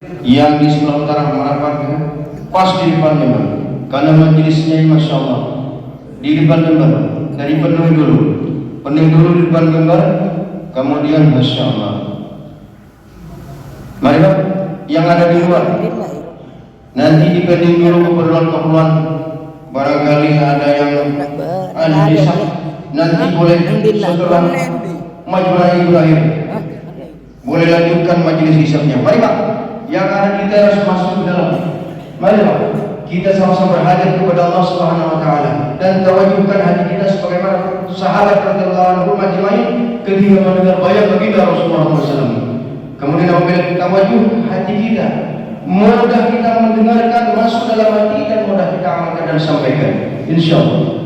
yang di sebelah utara merapat pas di depan member, karena majelisnya Masya Allah di depan member, dari penuh dulu di depan member, kemudian Masya Allah. Mari Pak, yang ada di luar nanti dipending dulu keperluan barangkali ada yang desak, nanti boleh setelah majelis Ibrahim boleh lanjutkan majelis hisabnya. Mari Pak, yang ada kita harus masuk ke dalam. Mari Pak, kita sama-sama berhadir kepada Allah Subhanahu wa taala dan tawajuhkan hati kita sebagaimana sahabat radhiyallahu anhum ajmain ketika mendengar bayat baginda Rasulullah SAW. Kemudian apabila kita tawajuh hati kita, mudah kita mendengarkan masuk dalam hati dan mudah kita amalkan dan sampaikan. Insyaallah.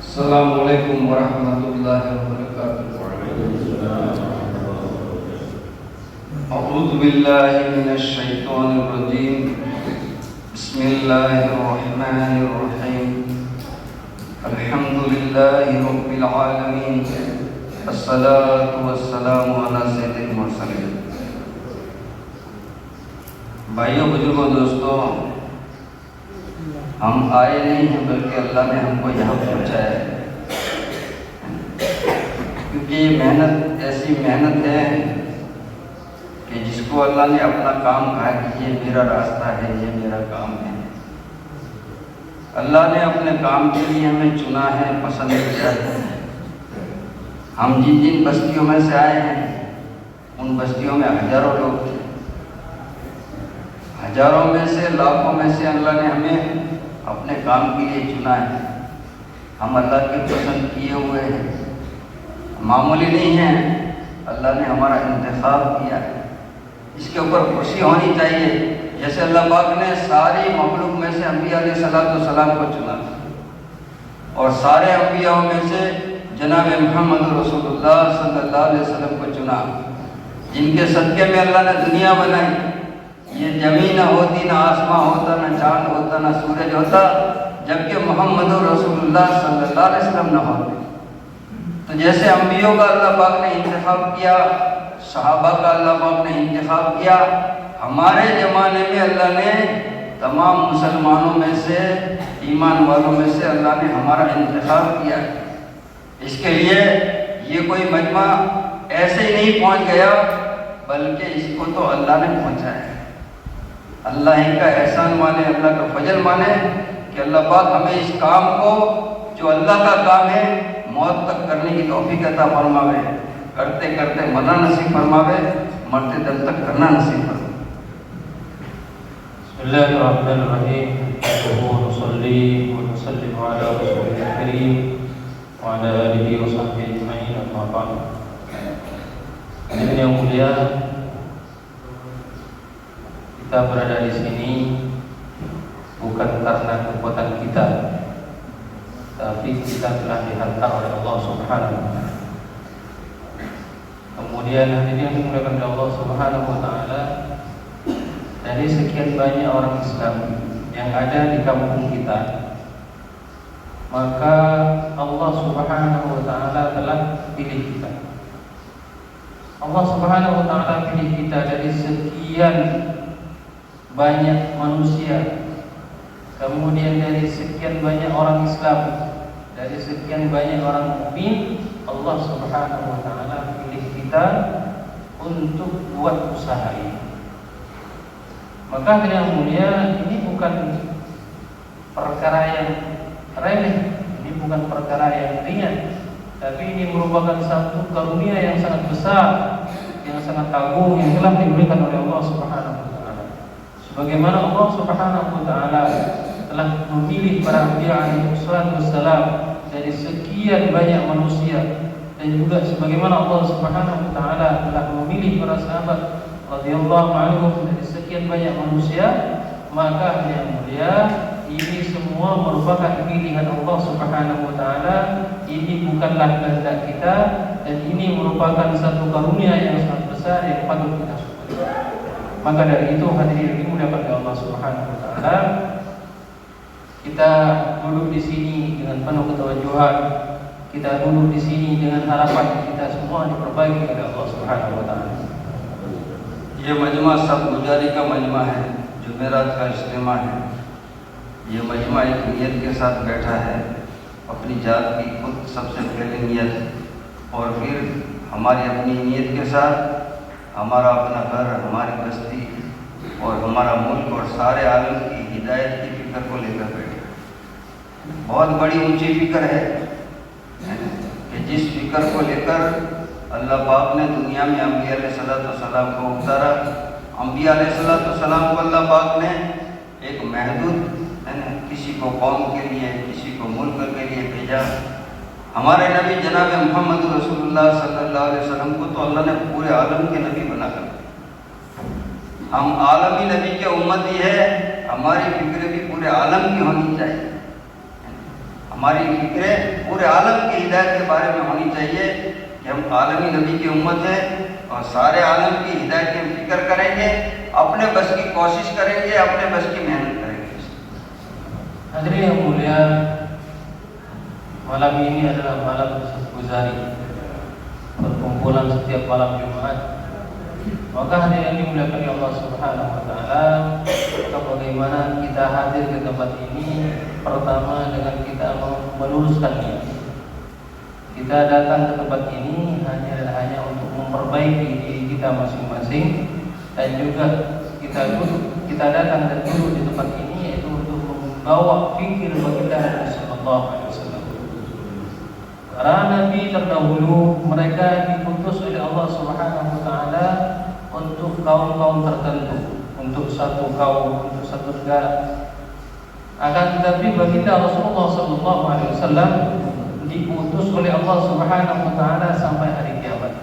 Assalamualaikum warahmatullahi wabarakatuh. A'udzu billahi minasy syaithanir rajim. Bismillahirrahmanirrahim. Alhamdulillahi rabbil alamin. Assalatu wassalamu ala sayyidil mursalin. भाइयों बुजुर्गों दोस्तों, हम आए नहीं हैं बल्कि अल्लाह ने हमको यहाँ पहुँचाया है, क्योंकि ये मेहनत ऐसी मेहनत है कि जिसको अल्लाह ने अपना काम कहा कि ये मेरा रास्ता है, ये मेरा काम है। अल्लाह ने अपने काम के लिए हमें चुना है, पसंद किया है। हम जिन जिन बस्तियों में से आए हैं उन बस्तियों में हजारों लोग थे, हजारों में से लाखों में से अल्लाह ने हमें अपने काम के लिए चुना है। हम अल्लाह के पसंद किए हुए हैं, मामूली नहीं है, अल्लाह ने हमारा इंतखाब किया है। इसके ऊपर खुशी होनी चाहिए, जैसे अल्लाह पाक ने सारी मखलूक में से अंबिया अलैहिस्सलाम को चुना और सारे अंबियाओं में से जनाब मोहम्मद रसूलुल्लाह सल्लल्लाहु अलैहि वसल्लम को चुना, जिनके सदक़े में अल्लाह ने दुनिया बनाई। ये ज़मीन न होती, ना आसमां होता, ना चाँद होता, ना सूरज होता, जबकि मोहम्मद रसूलुल्लाह सल्लल्लाहु अलैहि वसल्लम न होते। तो जैसे अंबियों का अल्लाह पाक ने इंतखाब किया, सहाबा का अल्लाह पाक ने इंतखाब किया, हमारे ज़माने में अल्लाह ने तमाम मुसलमानों में से, ईमान वालों में से अल्लाह ने हमारा इंतखाब किया। इसके लिए ये कोई मजमा ऐसे ही नहीं पहुंच गया, बल्कि इसको तो अल्लाह ने पहुंचाया है। अल्लाह ही का एहसान माने, अल्लाह का फजल माने कि अल्लाह पाक हमें इस काम को जो अल्लाह का काम है मौत तक करने की तौफीक अता फरमावे, करते करते मरना नसीब फरमावे, मरते दम तक करना नसीब फरमावे। बिस्मिल्लाहिर्रहमानिर्रहीम। नसल्ली व नसल्लिमु अला रसूलिल करीम wa ala alihi wa sahbihi ajma'in, amma ba'd. Hadirin yang mulia, kita berada di sini bukan karena kekuatan kita, tapi kita telah dihantar oleh Allah Subhanahu wa taala. Kemudian hadirin yang dimuliakan oleh Allah Subhanahu wa taala, dari sekian banyak orang Islam yang ada di kampung kita, maka Allah Subhanahu wa taala telah pilih kita. Allah Subhanahu wa taala pilih kita dari sekian banyak manusia, kemudian dari sekian banyak orang Islam, dari sekian banyak orang mukmin, Allah Subhanahu wa taala pilih kita untuk buat usaha ini. Maka yang mulia, ini bukan perkara yang remeh, ini bukan perkara yang ringan, tapi ini merupakan satu karunia yang sangat besar, yang sangat agung, yang telah diberikan oleh Allah Subhanahu wa taala. Sebagaimana Allah Subhanahu wa taala telah memilih para anbiya alaihi wassalam dari sekian banyak manusia, dan juga sebagaimana Allah Subhanahu wa taala telah memilih para sahabat radhiyallahu anhum dari sekian banyak manusia, maka yang mulia, ini semua merupakan pilihan Allah Subhanahu wa taala. Ini bukanlah kehendak kita, dan ini merupakan satu karunia yang sangat besar yang patut kita syukuri. Maka dari itu, hadirin yang dimuliakan oleh Allah Subhanahu wa taala, kita duduk di sini dengan penuh ketawajuhan kita duduk di sini dengan harapan kita semua diperbaiki oleh Allah Subhanahu wa taala. ये मजमा सब गुजारी का मजमा है, जुमेरात का इज्तिमा है। ये मजमा एक नियत के साथ बैठा है, अपनी जात की खुद सबसे पहले नियत, और फिर हमारी अपनी नियत के साथ हमारा अपना घर, हमारी बस्ती और हमारा मुल्क और सारे आलम की हिदायत की फिक्र को लेकर बैठे। बहुत बड़ी ऊंची फिक्र है कि जिस फिक्र को लेकर अल्लाह पाक ने दुनिया में अंबिया अलैहिस्सलाम को उतारा। अंबिया अलैहिस्सलाम को अल्लाह पाक ने एक महदूद किसी को कौम के लिए, किसी को मुल्क के लिए भेजा। हमारे नबी जनाब मोहम्मद रसूलुल्लाह सल्लल्लाहु अलैहि वसल्लम को तो अल्लाह ने पूरे आलम के नबी बनाकर, हम आलमी नबी के उम्मती है। हमारी फिक्र भी पूरे आलम की होनी चाहिए, हमारी फिक्रें पूरे आलम की हिदायत के बारे में होनी चाहिए कि हम आलमी नबी की उम्मत है और सारे आलम की हिदायत की फिक्र करेंगे, अपने बस की कोशिश करेंगे, अपने बस की मेहनत करेंगे। Hadirin yang mulia, malam ini adalah malam Guzari, perkumpulan setiap malam Jumat. Maka hadirin yang dimuliakan oleh Allah Subhanahu wa taala, maka bagaimana kita hadir ke tempat ini? Pertama dengan kita meluruskan niat. Kita datang ke tempat ini hanya untuk memperbaiki diri kita masing-masing, dan juga kita datang dan duduk di tempat ini yaitu untuk membawa fikir baginda Nabi sallallahu alaihi wasallam. Para nabi terdahulu mereka diutus oleh Allah Subhanahu wa taala untuk kaum-kaum tertentu, untuk satu kaum, untuk satu negara. Akan tetapi baginda Rasulullah sallallahu alaihi wasallam diutus oleh Allah Subhanahu wa taala sampai hari kiamat.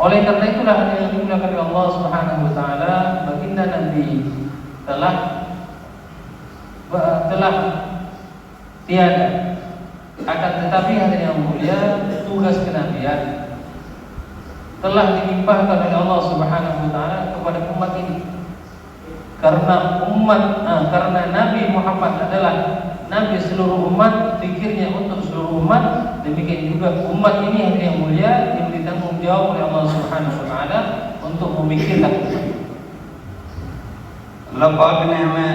Oleh karena itulah yang dimuliakan oleh Allah Subhanahu wa taala, baginda Nabi telah tiada. Akan tetapi hadirin yang mulia, tugas kenabian telah dilimpahkan oleh Allah Subhanahu wa taala kepada umat ini. Karena Nabi Muhammad adalah Nabi seluruh umat, fikirnya untuk seluruh umat, demikian juga umat ini hadirin yang mulia diberi tanggung jawab oleh Allah Subhanahu wa taala untuk memikirkan. अल्लाह पाक ने हमें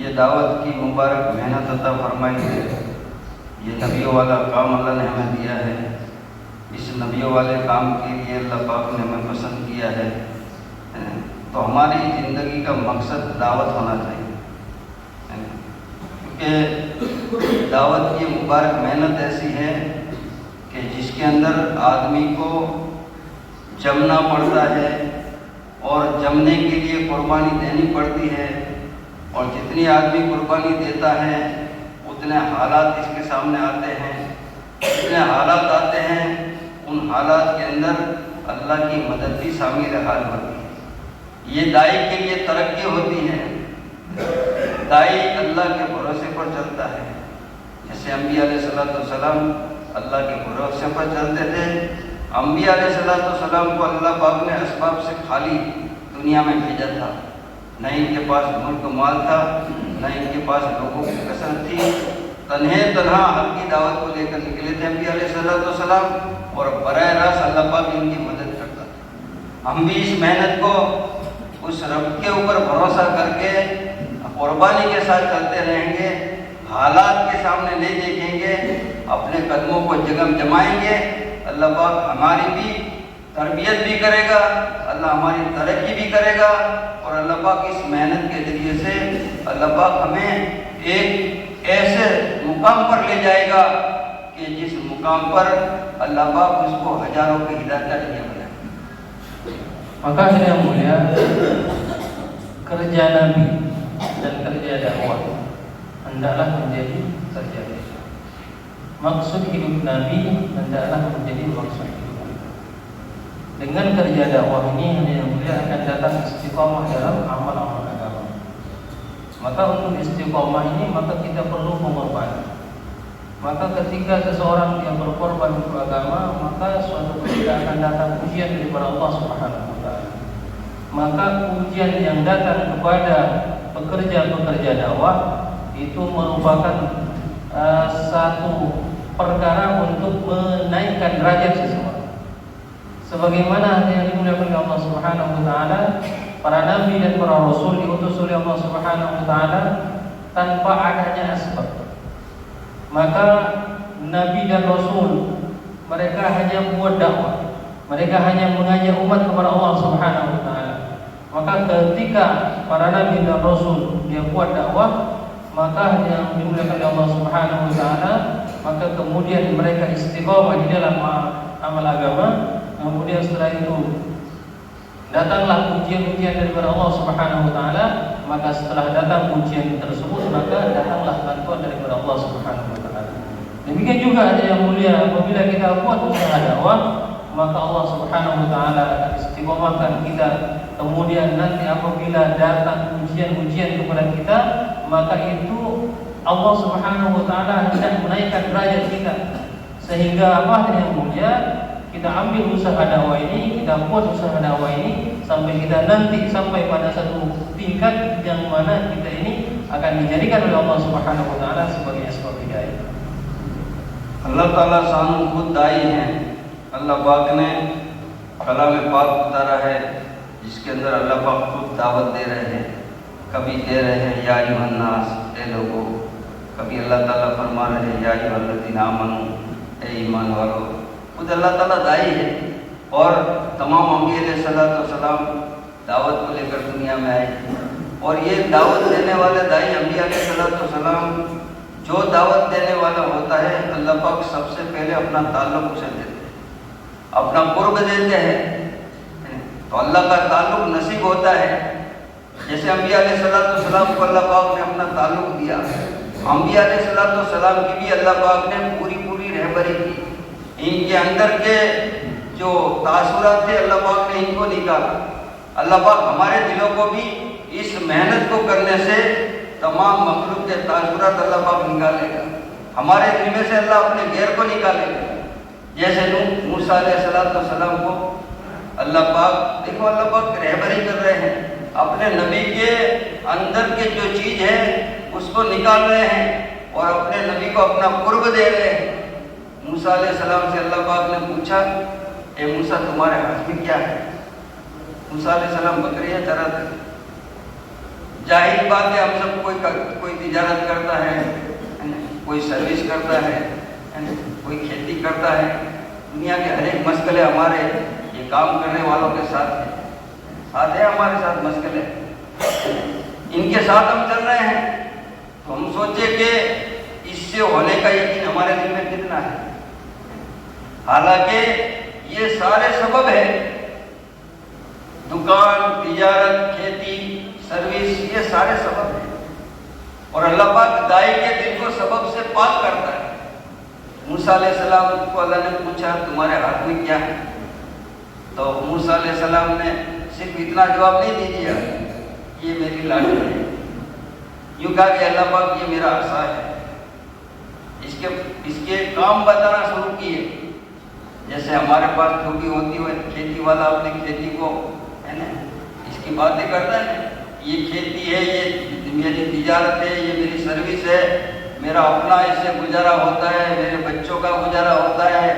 ये दावत की मुबारक मेहनत अता फरमाई है। ये नबियों वाला काम अल्लाह ने हमें दिया है। इस नबियों वाले काम के लिए अल्लाह पाक ने हमें पसंद किया है। तो हमारी ज़िंदगी का मकसद दावत होना चाहिए, क्योंकि दावत की मुबारक मेहनत ऐसी है कि जिसके अंदर आदमी को जमना पड़ता है और जमने के लिए कुर्बानी देनी पड़ती है, और जितनी आदमी कुर्बानी देता है उतने हालात इसके सामने आते हैं, जितने हालात आते हैं उन हालात के अंदर अल्लाह की मदद भी शामिल हाल होती है। ये दाई के लिए तरक्की होती है। दाई अल्लाह के भरोसे पर चलता है, जैसे अंबिया अलैहिस्सलाम अल्लाह के भरोसे पर चलते थे। अंबिया अलैहिस्सलाम को अल्लाह पाक ने असबाब से खाली दुनिया में भेजा था। न इनके पास मुल्क माल था, न इनके पास लोगों की कसरत थी। तन्हा हक की दावत को लेकर निकले थे अंबिया अलैहिस्सलाम, और बराह रास्त अल्लाह पाक इनकी मदद करता था। हम भी इस मेहनत को उस रब के ऊपर भरोसा करके कुर्बानी के साथ चलते रहेंगे, हालात के सामने नहीं देखेंगे, अपने कदमों को जगम जमाएंगे। अल्लाह पाक हमारी भी तरबियत भी करेगा, अल्लाह हमारी तरक्की भी करेगा, और अल्लाह पाक इस मेहनत के ज़रिए से अल्लाह पाक हमें एक ऐसे मुकाम पर ले जाएगा कि जिस मुकाम पर अल्लाह पाक उसको हजारों की हिदायत का जरिया बनाए। Maka yang mulia, kerja Nabi dan kerja dakwah hendaklah menjadi kerja kita. Maksud hidup Nabi hendaklah menjadi maksud hidup kita. Dengan kerja dakwah ini yang mulia akan datang istiqamah dalam amal-amal agama. Maka untuk istiqamah ini maka kita perlu pengorbanan. Maka ketika seseorang yang berkorban untuk agama, maka suatu ketika akan datang ujian daripada Allah Subhanahu wa taala. Maka ujian yang datang kepada pekerja-pekerja dakwah itu merupakan satu perkara untuk menaikkan derajat seseorang. Sebagaimana yang dimuliakan oleh Allah Subhanahu wa taala, para nabi dan para rasul diutus oleh Allah Subhanahu wa taala tanpa adanya asbab. Maka nabi dan rasul mereka hanya buat dakwah. Mereka hanya mengajak umat kepada Allah Subhanahu wa taala. Maka ketika para nabi dan rasul dia buat dakwah, maka yang dimuliakan oleh Allah Subhanahu wa taala, maka kemudian mereka istiqamah di dalam amal agama. Kemudian setelah itu datanglah ujian-ujian daripada Allah Subhanahu wa taala, maka setelah datang ujian tersebut, maka datanglah bantuan daripada Allah Subhanahu wa taala. Demikian juga ada yang mulia, apabila kita buat usaha dakwah, maka Allah Subhanahu wa taala akan istiqomahkan kita. Kemudian nanti apabila datang ujian-ujian kepada kita, maka itu Allah Subhanahu wa taala hendak menaikkan derajat kita. Sehingga apa yang mulia, kita ambil usaha dakwah ini, kita buat usaha dakwah ini sampai kita nanti sampai pada satu tingkat yang mana kita ini akan dijadikan oleh Allah Subhanahu wa taala sebagai asbab hidayah. اللہ تعالیٰ شان خود دائی ہیں. اللہ پاک نے کلام پاک اتارا ہے جس کے اندر اللہ پاک خود دعوت دے رہے ہیں. کبھی دے رہے ہیں یا ایھا الناس، اے لوگو. کبھی اللہ تعالیٰ فرما رہے ہیں یا ایھا الذین آمنوا، اے ایمان والو. خود اللہ تعالیٰ دائی ہے اور تمام انبیاء علیہ السلام دعوت کو لے کر دنیا میں آئے. اور یہ دعوت دینے والے دائی انبیاء علیہ السلام، جو دعوت دینے والا ہوتا ہے اللہ پاک سب سے پہلے اپنا تعلق اسے دیتے ہیں، اپنا قرب دیتے ہیں. تو اللہ کا تعلق نصیب ہوتا ہے. جیسے انبیاء علیہ السلام کو اللہ پاک نے اپنا تعلق دیا، انبیاء علیہ السلام کی بھی اللہ پاک نے پوری رہبری کی. ان کے اندر کے جو تاثرات تھے اللہ پاک نے ان کو نکالا. اللہ پاک ہمارے دلوں کو بھی اس محنت کو کرنے سے تمام مخلوق کے تاثرات اللہ پاک نکالے گا. ہمارے دل میں سے اللہ اپنے غیر کو نکالے گا. جیسے موسیٰ علیہ السلام کو اللہ پاک، دیکھو اللہ پاک رہبری کر رہے ہیں، اپنے نبی کے اندر کے جو چیز ہے اس کو نکال رہے ہیں اور اپنے نبی کو اپنا قرب دے رہے ہیں. موسیٰ علیہ السلام سے اللہ پاک نے پوچھا، اے موسیٰ تمہارے ہاتھ میں کیا ہے؟ موسیٰ علیہ السلام بکریاں چراتے تھے. ظاہر بات ہے ہم سب کوئی تجارت کرتا ہے، کوئی سروس کرتا ہے، کوئی کھیتی کرتا ہے. دنیا کے ہر ایک مسئلے ہمارے یہ کام کرنے والوں کے ساتھ ہے ہمارے ساتھ مسئلے. ان کے ساتھ ہم چل رہے ہیں تو ہم سوچے کہ اس سے ہونے کا یقین ہمارے دل میں کتنا ہے. حالانکہ یہ سارے سبب ہے، دکان، تجارت، کھیتی، سروس، یہ سارے سبب ہیں. اور اللہ پاک دائی کے دل کو سبب سے پاک کرتا ہے. موسیٰ علیہ السلام کو اللہ نے پوچھا تمہارے ہاتھ میں کیا ہے؟ تو موسیٰ علیہ السلام نے صرف اتنا جواب نہیں دیا، یہ میری لاٹھی ہے. یوں کہا کہ اللہ پاک یہ میرا عصا ہے. اس کے کام بتانا شروع کیے. جیسے ہمارے پاس جو بھی ہوتی ہے کھیتی والا اپنی کھیتی کو ہے نا اس کی باتیں کرتا ہے، یہ کھیتی ہے، یہ میری تجارت ہے، یہ میری سروس ہے، میرا اپنا اس سے گزارا ہوتا ہے، میرے بچوں کا گزارا ہوتا ہے،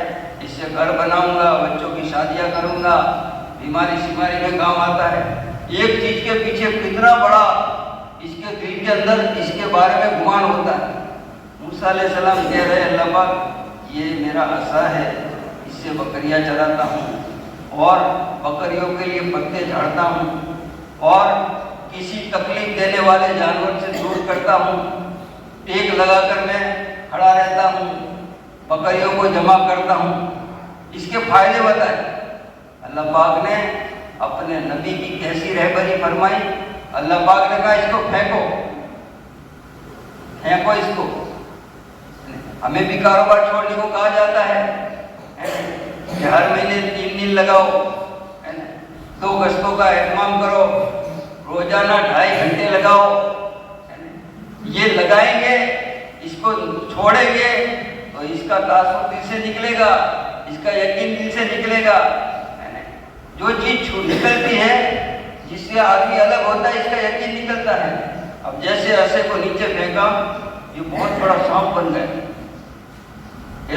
اس سے گھر بناؤں گا، بچوں کی شادیاں کروں گا، بیماری شماری میں کام آتا ہے. ایک چیز کے پیچھے کتنا بڑا اس کے دل کے اندر اس کے بارے میں گمان ہوتا ہے. موسیٰ علیہ السلام کہہ رہے اللہ پاک یہ میرا عصا ہے، اس سے بکریاں چراتا ہوں اور بکریوں کے لیے پتے جھاڑتا ہوں اور کسی تکلیف دینے والے جانور سے دور کرتا ہوں. ٹیک لگا کر میں کھڑا رہتا ہوں، بکریوں کو جمع کرتا ہوں. اس کے فائدے بتائے. اللہ پاک نے اپنے نبی کی کیسی رہبری فرمائی. اللہ پاک نے کہا اس کو پھینکو اس کو. ہمیں بھی کاروبار چھوڑنے کو کہا جاتا ہے کہ ہر مہینے 3 دن لگاؤ، 2 گشتوں کا اہتمام کرو، روزانہ 2.5 گھنٹے لگاؤ. یہ لگائیں گے، اس کو چھوڑیں گے تو اس کا تاثر دل سے نکلے گا، اس کا یقین دل سے نکلے گا. جو چیز نکلتی ہے جس سے آدمی الگ ہوتا ہے اس کا یقین نکلتا ہے. اب جیسے عصے کو نیچے پھینکا، یہ بہت بڑا سانپ بن گیا.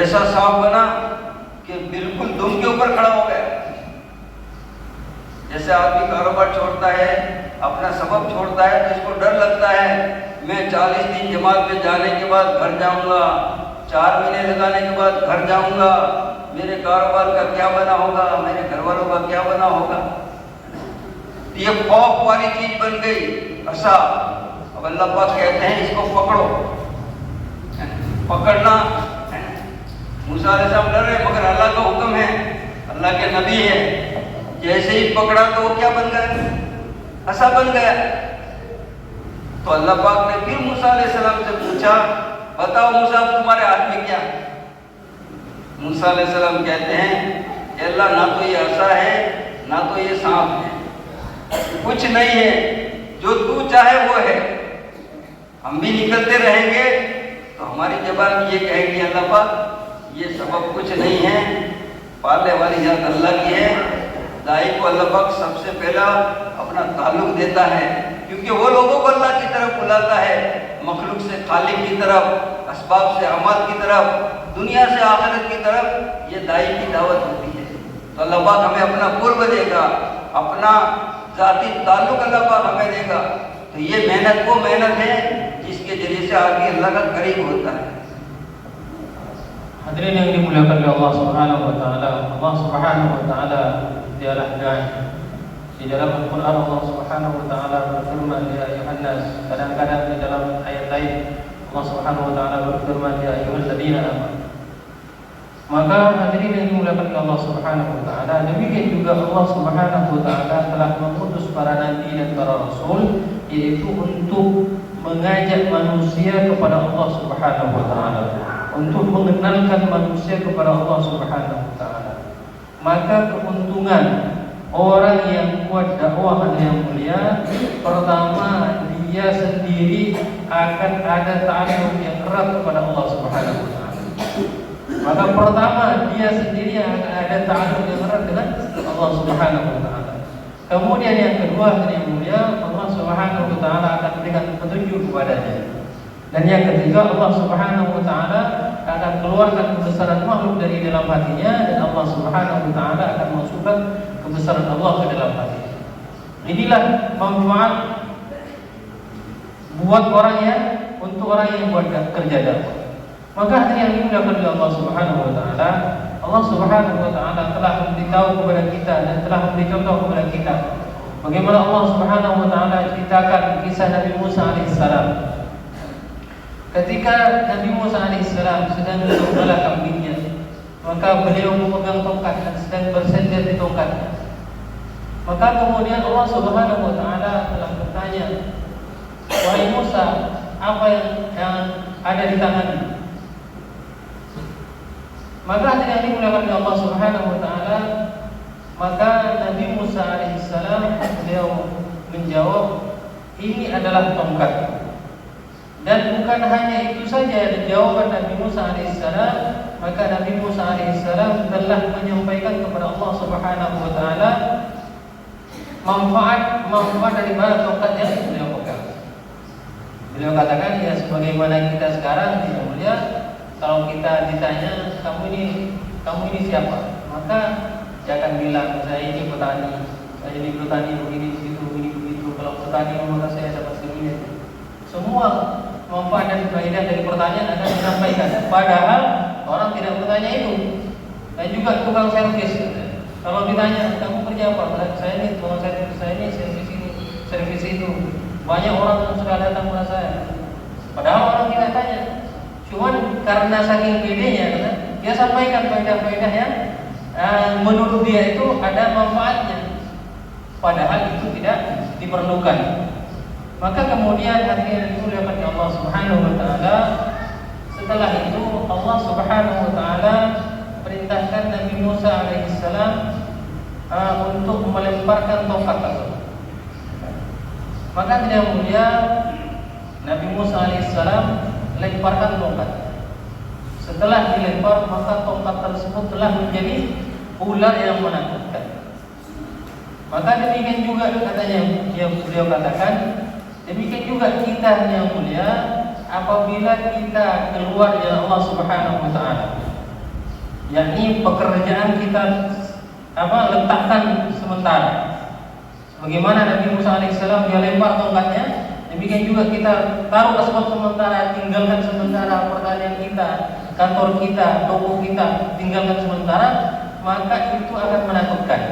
ऐसा सांप बना कि बिल्कुल दुम के ऊपर खड़ा हो गया। जैसे आदमी कारोबार छोड़ता है, अपना सबब छोड़ता है, तो इसको डर लगता है मैं 40 दिन जमात में जाने के बाद घर जाऊंगा, 4 महीने लगाने के बाद घर जाऊंगा, मेरे कारोबार का क्या बना होगा, मेरे घर वालों का क्या बना होगा। तो ये खौफ वाली चीज बन गई ऐसा। अब अल्लाह पाक कहते हैं इसको पकड़ो, पकड़ना। मूसा अलैहिस्सलाम डर रहे, मगर अल्लाह का हुक्म है, अल्लाह के नबी है, जैसे ही पकड़ा तो वो क्या बन गया, ऐसा बन गया। तो अल्लाह पाक ने फिर मूसा अलैहिस्सलाम से पूछा, बताओ मूसा तुम्हारे हाथ में क्या। मूसा अलैहिस्सलाम कहते हैं अल्लाह ना तो ये ऐसा है ना तो ये सांप है, कुछ नहीं है, जो तू चाहे वो है। हम भी निकलते रहेंगे तो हमारी ज़बान ये कहेगी अल्लाह पाक ये सबब कुछ नहीं है, पालने वाली जात अल्लाह की है। दाई को अल्लाह पाक सबसे पहला अपना ताल्लुक देता है, क्योंकि वो लोगों को अल्लाह की तरफ बुलाता है, मखलूक से खालिक की तरफ, असबाब से अमाल की तरफ, दुनिया से आखिरत की तरफ। ये दाई की दावत होती है। तो अल्लाह पाक हमें अपना कुर्ब देगा, अपना ज़ाती ताल्लुक अल्लाह पाक हमें देगा। तो ये मेहनत वो मेहनत है जिसके जरिए से आगे अल्लाह का करीब होता है। Hadirin yang dimuliakan oleh Allah Subhanahu wa taala, Allah Subhanahu wa taala dialah dan di dalam Al-Qur'an Allah Subhanahu wa taala berfirman ya ayuhan nas. Kadang-kadang di dalam ayat lain Allah Subhanahu wa taala berfirman ya ayyuhalladzina amanu. Maka hadirin yang dimuliakan oleh Allah Subhanahu wa taala, demikian juga Allah Subhanahu wa taala telah mengutus para nabi dan para rasul, yaitu untuk mengajak manusia kepada Allah Subhanahu wa taala, untuk mengenalkan manusia kepada Allah Subhanahu wa taala. Maka keuntungan orang yang kuat dakwah yang mulia, pertama dia sendiri akan ada ta'alluq yang erat kepada Allah Subhanahu wa taala. Maka pertama dia sendiri akan ada ta'alluq yang erat dengan Allah Subhanahu wa taala. Kemudian yang kedua yang mulia, Allah Subhanahu wa taala akan berikan petunjuk kepadanya. Dan yang ketiga, Allah Subhanahu wa taala akan keluarkan kebesaran makhluk dari dalam hatinya, dan Allah Subhanahu wa taala akan masukkan kebesaran Allah ke dalam hatinya. Inilah manfaat buat orang yang untuk orang yang buat kerja dakwah. Maka hadirin yang dimuliakan oleh Allah Subhanahu wa taala, Allah Subhanahu wa taala telah memberitahu kepada kita dan telah memberi contoh kepada kita bagaimana Allah Subhanahu wa taala ceritakan kisah Nabi Musa alaihissalam. Ketika Nabi Musa alaihissalam sedang menggembala kambingnya, maka beliau memegang tongkat dan sedang bersandar di tongkatnya. Maka kemudian Allah Subhanahu wa taala telah bertanya, "Wahai Musa, apa yang ada di tanganmu?" Maka yang dimuliakan oleh Allah Subhanahu wa taala, maka Nabi Musa alaihissalam beliau menjawab, "Ini adalah tongkat." Dan bukan hanya itu saja jawaban Nabi Musa alaihissalam, maka Nabi Musa alaihissalam telah menyampaikan kepada Allah Subhanahu wa taala manfaat daripada tongkat yang beliau pegang. Beliau katakan, ya sebagaimana kita sekarang tidak mulia, kalau kita ditanya kamu ini siapa, maka dia akan bilang saya ini petani, begini begitu. Kalau petani maka saya dapat segini. Semua manfaat dan faedah dari pertanyaan akan disampaikan. Padahal orang tidak bertanya itu. Dan juga tukang servis, kalau ditanya kamu kerja apa, saya ini tukang servis, saya ini servis ini, servis itu. Banyak orang yang sudah datang kepada saya. Padahal orang tidak tanya. Cuman karena saking bedanya, dia sampaikan faedah-faedah yang menurut dia itu ada manfaatnya. Padahal itu tidak diperlukan. Maka kemudian hadirin yang dimuliakan oleh Allah Subhanahu wa taala, setelah itu Allah Subhanahu wa taala perintahkan Nabi Musa alaihissalam untuk melemparkan tongkat tersebut. Maka tidak mulia Nabi Musa alaihissalam lemparkan tongkat. Setelah dilempar, maka tongkat tersebut telah menjadi ular yang menakutkan. Maka demikian juga katanya, beliau katakan, demikian juga kita yang mulia, apabila kita keluar dari Allah Subhanahu wa taala, yakni pekerjaan kita letakkan sementara. Bagaimana Nabi Musa alaihissalam dia lempar tongkatnya, demikian juga kita taruh asbab sementara, tinggalkan sementara pertanian kita, kantor kita, toko kita, tinggalkan sementara, maka itu akan menakutkan.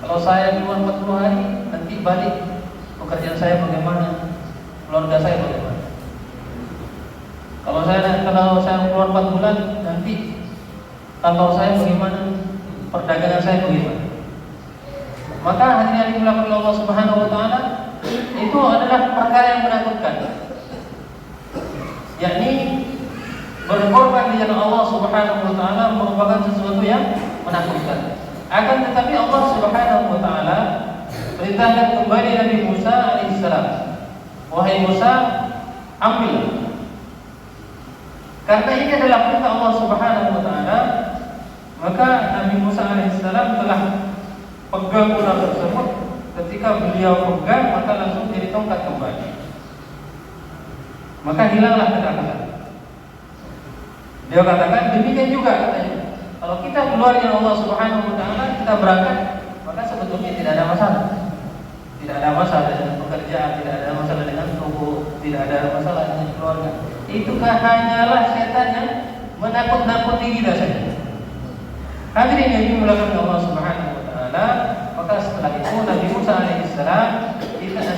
Kalau saya keluar 40 hari, nanti balik pekerjaan saya bagaimana, keluarga saya bagaimana. Kalau saya keluar 4 bulan, nanti kantor saya bagaimana, perdagangan saya bagaimana. Maka hadirin yang dimuliakan oleh Allah Subhanahu wa taala, itu adalah perkara yang menakutkan. Yakni berkorban di jalan Allah Subhanahu wa taala merupakan sesuatu yang menakutkan. Akan tetapi Allah Subhanahu wa taala perintahkan kembali Nabi Musa alaihissalam, wahai Musa, ambil. Karena ini adalah perintah Allah Subhanahu wa taala, maka Nabi Musa alaihissalam telah pegang ular tersebut. Ketika beliau pegang, maka langsung jadi tongkat kembali. Maka hilanglah ketakutan. Dia katakan demikian juga katanya. Kalau kita keluar dari Allah Subhanahu wa taala, kita berangkat, maka sebetulnya tidak ada masalah. Tidak ada masalah dengan pekerjaan, tidak ada masalah dengan toko, tidak ada masalah dengan keluarga. Itu hanyalah setan yang menakut-nakuti kita saja. Hadirin yang dimuliakan Allah Subhanahu wa taala, maka setelah itu Nabi Musa alaihissalam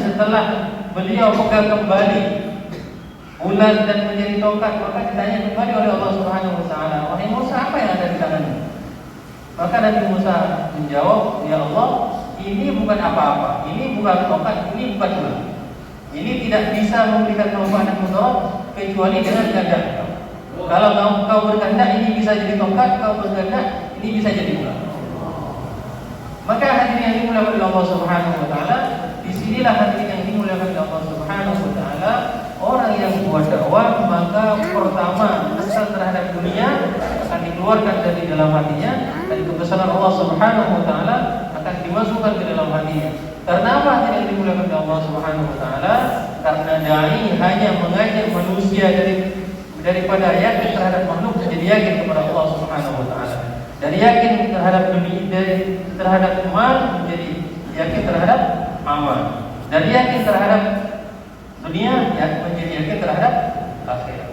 setelah beliau pegang kembali ular dan menjadi tongkat, maka ditanya kembali oleh Allah Subhanahu wa taala, wahai Musa, apa yang ada di tanganmu? Maka Nabi Musa menjawab, ya Allah, ini bukan apa-apa, ini bukan tongkat, ini bukan ular. Ini tidak bisa memberikan manfaat dan mudarat kecuali dengan kehendak. Kalau kau berkehendak, ini bisa jadi tongkat, kau berkehendak, ini bisa jadi ular. Maka hadirin yang dimuliakan oleh Allah Subhanahu wa taala, disinilah hadirin yang dimuliakan oleh Allah Subhanahu wa taala, orang yang buat dakwah maka pertama kesal terhadap dunia akan dikeluarkan dari dalam hatinya, dan kebesaran Allah Subhanahu wa taala akan dimasukkan ke dalam hatinya. Karena apa hadirin yang dimuliakan oleh Allah Subhanahu wa taala? Karena dai hanya mengajak manusia daripada yakin terhadap makhluk menjadi yakin kepada Allah Subhanahu wa taala. Dari yakin terhadap dunia, terhadap mal menjadi yakin terhadap amal. Dari yakin terhadap dunia menjadi yakin terhadap akhirat.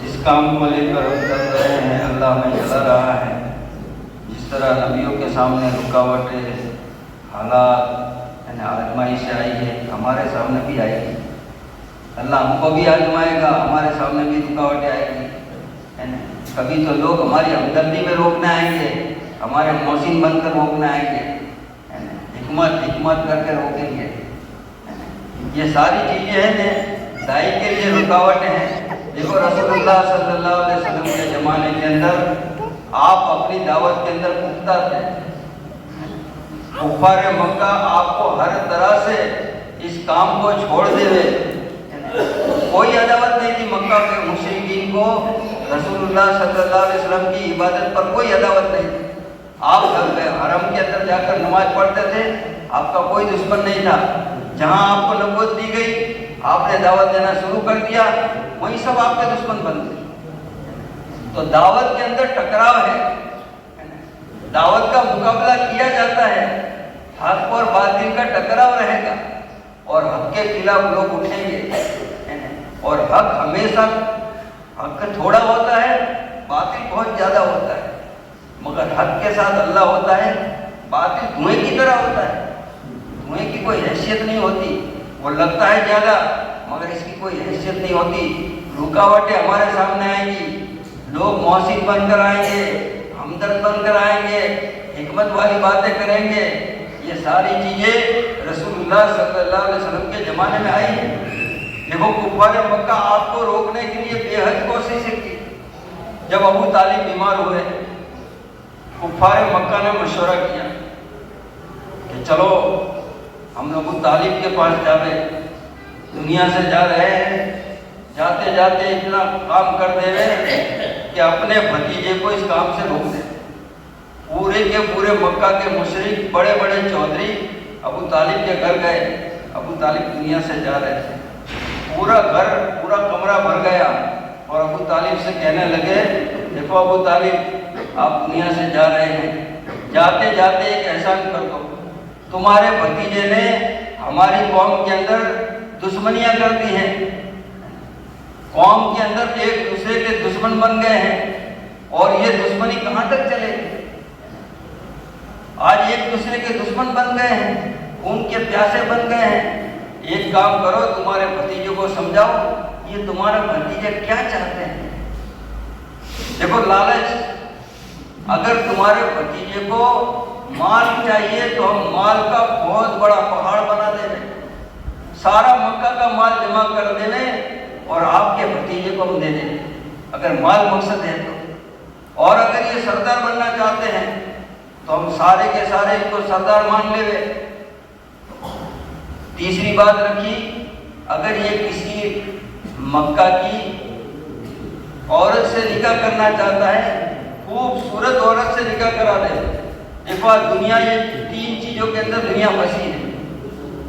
जिस काम को लेकर हम कर रहे हैं अल्लाह में चला रहा है। जिस तरह नबियों के सामने रुकावटें, हालात आजमाइश आई है, हमारे सामने भी आएगी। अल्लाह हमको भी आजमाएगा, हमारे सामने भी रुकावटें आएगी, है ना। कभी तो लोग हमारी हमदर्दी में रोकने आएंगे, हमारे मौसिन बनकर रोकने आएंगे, है ना। हिकमत करके रोकेंगे, है ना। ये सारी चीज़ें हैं दाई के लिए रुकावटें हैं। देखो रसूलुल्लाह सल्लल्लाहु अलैहि वसल्लम के ज़माने के अंदर आप अपनी दावत के अंदर पुख्ता थे। कुफ्फार मक्का आपको हर तरह से इस काम को छोड़ देवे, कोई अदावत नहीं थी मक्का के मुशरिकीन को। रसूलुल्लाह सल्लल्लाहु अलैहि वसल्लम की इबादत पर कोई अदावत नहीं थी। आप हरम के अंदर जाकर नमाज पढ़ते थे, आपका कोई दुश्मन नहीं था। जहाँ आपको नबूवत दी गई, आपने दावत देना शुरू कर दिया, वहीं सब आपके दुश्मन बन गए। तो दावत के अंदर टकराव है, दावत का मुकाबला किया जाता है, हक और बातिल का टकराव रहेगा और हक के खिलाफ लोग उठेंगे। और हक हमेशा हक थोड़ा होता है, बातिल बहुत ज़्यादा होता है, मगर हक के साथ अल्लाह होता है। बातिल धुएं की तरह होता है, धुएं की कोई हैसियत नहीं होती, वो लगता है ज़्यादा मगर इसकी कोई हैसियत नहीं होती। रुकावटें हमारे सामने आएंगी, लोग मौसिन बनकर आएंगे, हमदर्द बनकर आएंगे, हिकमत वाली बातें करेंगे। ये सारी चीज़ें रसूलुल्लाह सल्लल्लाहु अलैहि वसल्लम के ज़माने में आई है। देखो कुफ्फार मक्का आपको रोकने के लिए बेहद कोशिशें की। जब अबू तालिब बीमार हुए, कुफ्फार मक्का ने मशवरा किया कि चलो हम अबू तालिब के पास जावे, दुनिया से जा रहे हैं, जाते जाते इतना काम कर देवे कि अपने भतीजे को इस काम से रोक दे। पूरे के पूरे मक्का के मुशरिक बड़े बड़े चौधरी अबू तालिब के घर गए। अबू तालिब दुनिया से जा रहे थे, पूरा घर पूरा कमरा भर गया और अबू तालिब से कहने लगे कि देखो अबू तालिब, आप दुनिया से जा रहे हैं, जाते जाते एक एहसान कर दो, तुम्हारे भतीजे ने हमारी कौम के अंदर दुश्मनियां कर दी हैं, कौम के अंदर एक दूसरे के दुश्मन बन गए हैं, और ये दुश्मनी कहाँ तक चलेगी? आज एक दूसरे के दुश्मन बन गए हैं, खून के प्यासे बन गए हैं। एक काम करो, तुम्हारे भतीजे को समझाओ, ये तुम्हारे भतीजे क्या चाहते हैं। देखो लालच, अगर तुम्हारे भतीजे को माल चाहिए तो हम माल का बहुत बड़ा पहाड़ बना देंगे, सारा मक्का का माल जमा कर देंगे और आपके भतीजे को हम दे देंगे, अगर माल मकसद है तो। और अगर ये सरदार बनना चाहते हैं तो हम सारे के सारे इनको सरदार मान लेंगे। तीसरी बात रखी, अगर ये किसी मक्का की औरत से निकाह करना चाहता है, खूबसूरत औरत से निकाह करा दे। देखो दुनिया, ये तीन चीजों के अंदर दुनिया फंसी है।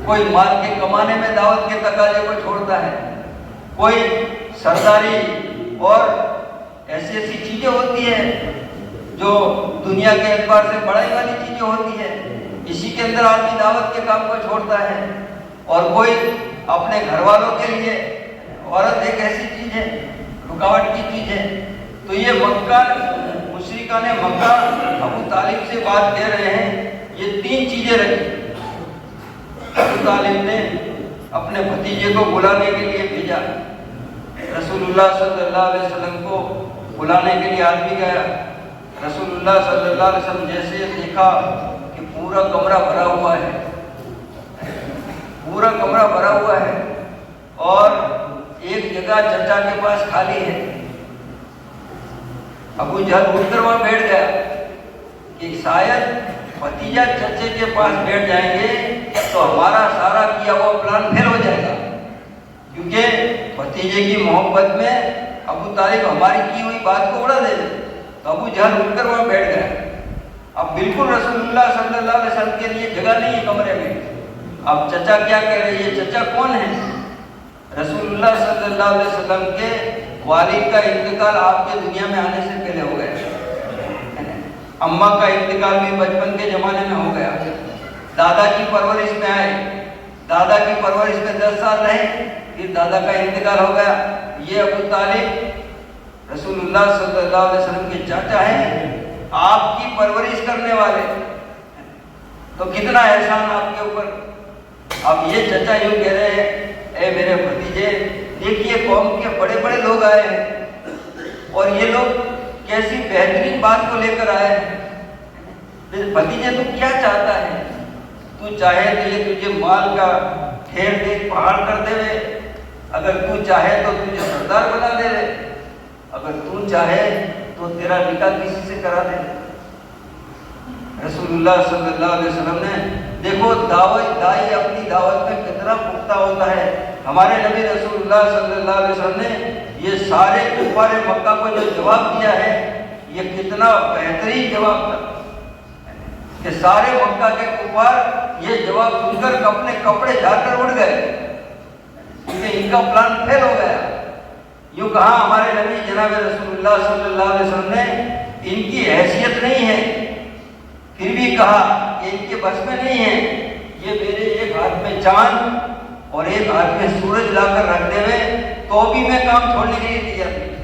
कोई माल के कमाने में दावत के तकाजे को छोड़ता है, कोई सरदारी और ऐसी ऐसी चीजें होती है जो दुनिया के एतबार से बड़ाई वाली चीजें होती है, इसी के अंदर आदमी दावत के काम को छोड़ता है। और कोई अपने घर वालों के लिए औरत एक ऐसी चीज है, रुकावट की चीज है। तो ये मक्का, मुशरिका ने मक्का अबू तालिब से बात कह रहे हैं, ये तीन चीजें रखी। अबू तालिब ने अपने भतीजे को बुलाने के लिए भेजा, रसूलुल्लाह सल्लल्लाहु अलैहि वसल्लम को बुलाने के लिए आदमी गया। रसूलुल्लाह सल्लल्लाहु अलैहि वसल्लम जैसे देखा कि पूरा कमरा भरा हुआ है, पूरा कमरा भरा हुआ है और एक जगह चचा के पास खाली है, अबू जहल उठकर वहां बैठ गया कि शायद भतीजा चचे के पास बैठ जाएंगे तो हमारा सारा किया हुआ प्लान फेल हो जाएगा, क्योंकि भतीजे की मोहब्बत में अबू तालिब हमारी की हुई बात को उड़ा दे। तो अबू जहल उठकर वहां बैठ गया। अब बिल्कुल रसूलुल्लाह सल्लल्लाहु अलैहि वसल्लम के लिए जगह नहीं है कमरे में। अब चचा क्या कह रहे हैं, ये चचा कौन है? रसूलुल्लाह सल्लल्लाहु अलैहि वसल्लम के वालिद का इंतकाल आपके दुनिया में आने से पहले हो गया, अम्मा का इंतकाल भी बचपन के जमाने में हो गया, दादा की परवरिश में आए, दादा की परवरिश में 10 साल रहे, फिर दादा का इंतकाल हो गया। ये अबू तालिब रसूलुल्लाह सल्लल्लाहु अलैहि वसल्लम के चाचा हैं, आपकी परवरिश करने वाले, तो कितना एहसान आपके ऊपर। अब ये चचा यूं कह रहे हैं, ए मेरे भतीजे, देखिए कौम के बड़े बड़े लोग आए हैं और ये लोग कैसी बेहतरीन बात को लेकर आए हैं। भतीजे तू क्या चाहता है? तू चाहे तो ये तुझे माल का ढेर दे, पहाड़ कर देवे, अगर तू चाहे तो तुझे सरदार बना देवे, अगर तू चाहे तो तेरा निकाह किसी से करा दे। रसूलुल्लाह सल्लल्लाहु अलैहि वसल्लम ने, देखो दाई अपनी दावत में कितना पुख्ता होता है। हमारे नबी रसूलुल्लाह सल्लल्लाहु अलैहि वसल्लम ने ये सारे कुफार मक्का को जो जवाब दिया है, ये कितना बेहतरीन जवाब था कि सारे मक्का के कुफार ये जवाब सुनकर अपने कपड़े झाड़कर उड़ गए, क्योंकि इनका प्लान फेल हो गया। यूं कहा हमारे नबी जनाब रसूलुल्लाह सल्लल्लाहु अलैहि वसल्लम ने, इनकी हैसियत नहीं है, फिर भी कहा कि इनके बस में नहीं है, ये मेरे एक हाथ में चांद और एक हाथ में सूरज लाकर रख देवे तो भी मैं काम छोड़ने के लिए तैयार नहीं।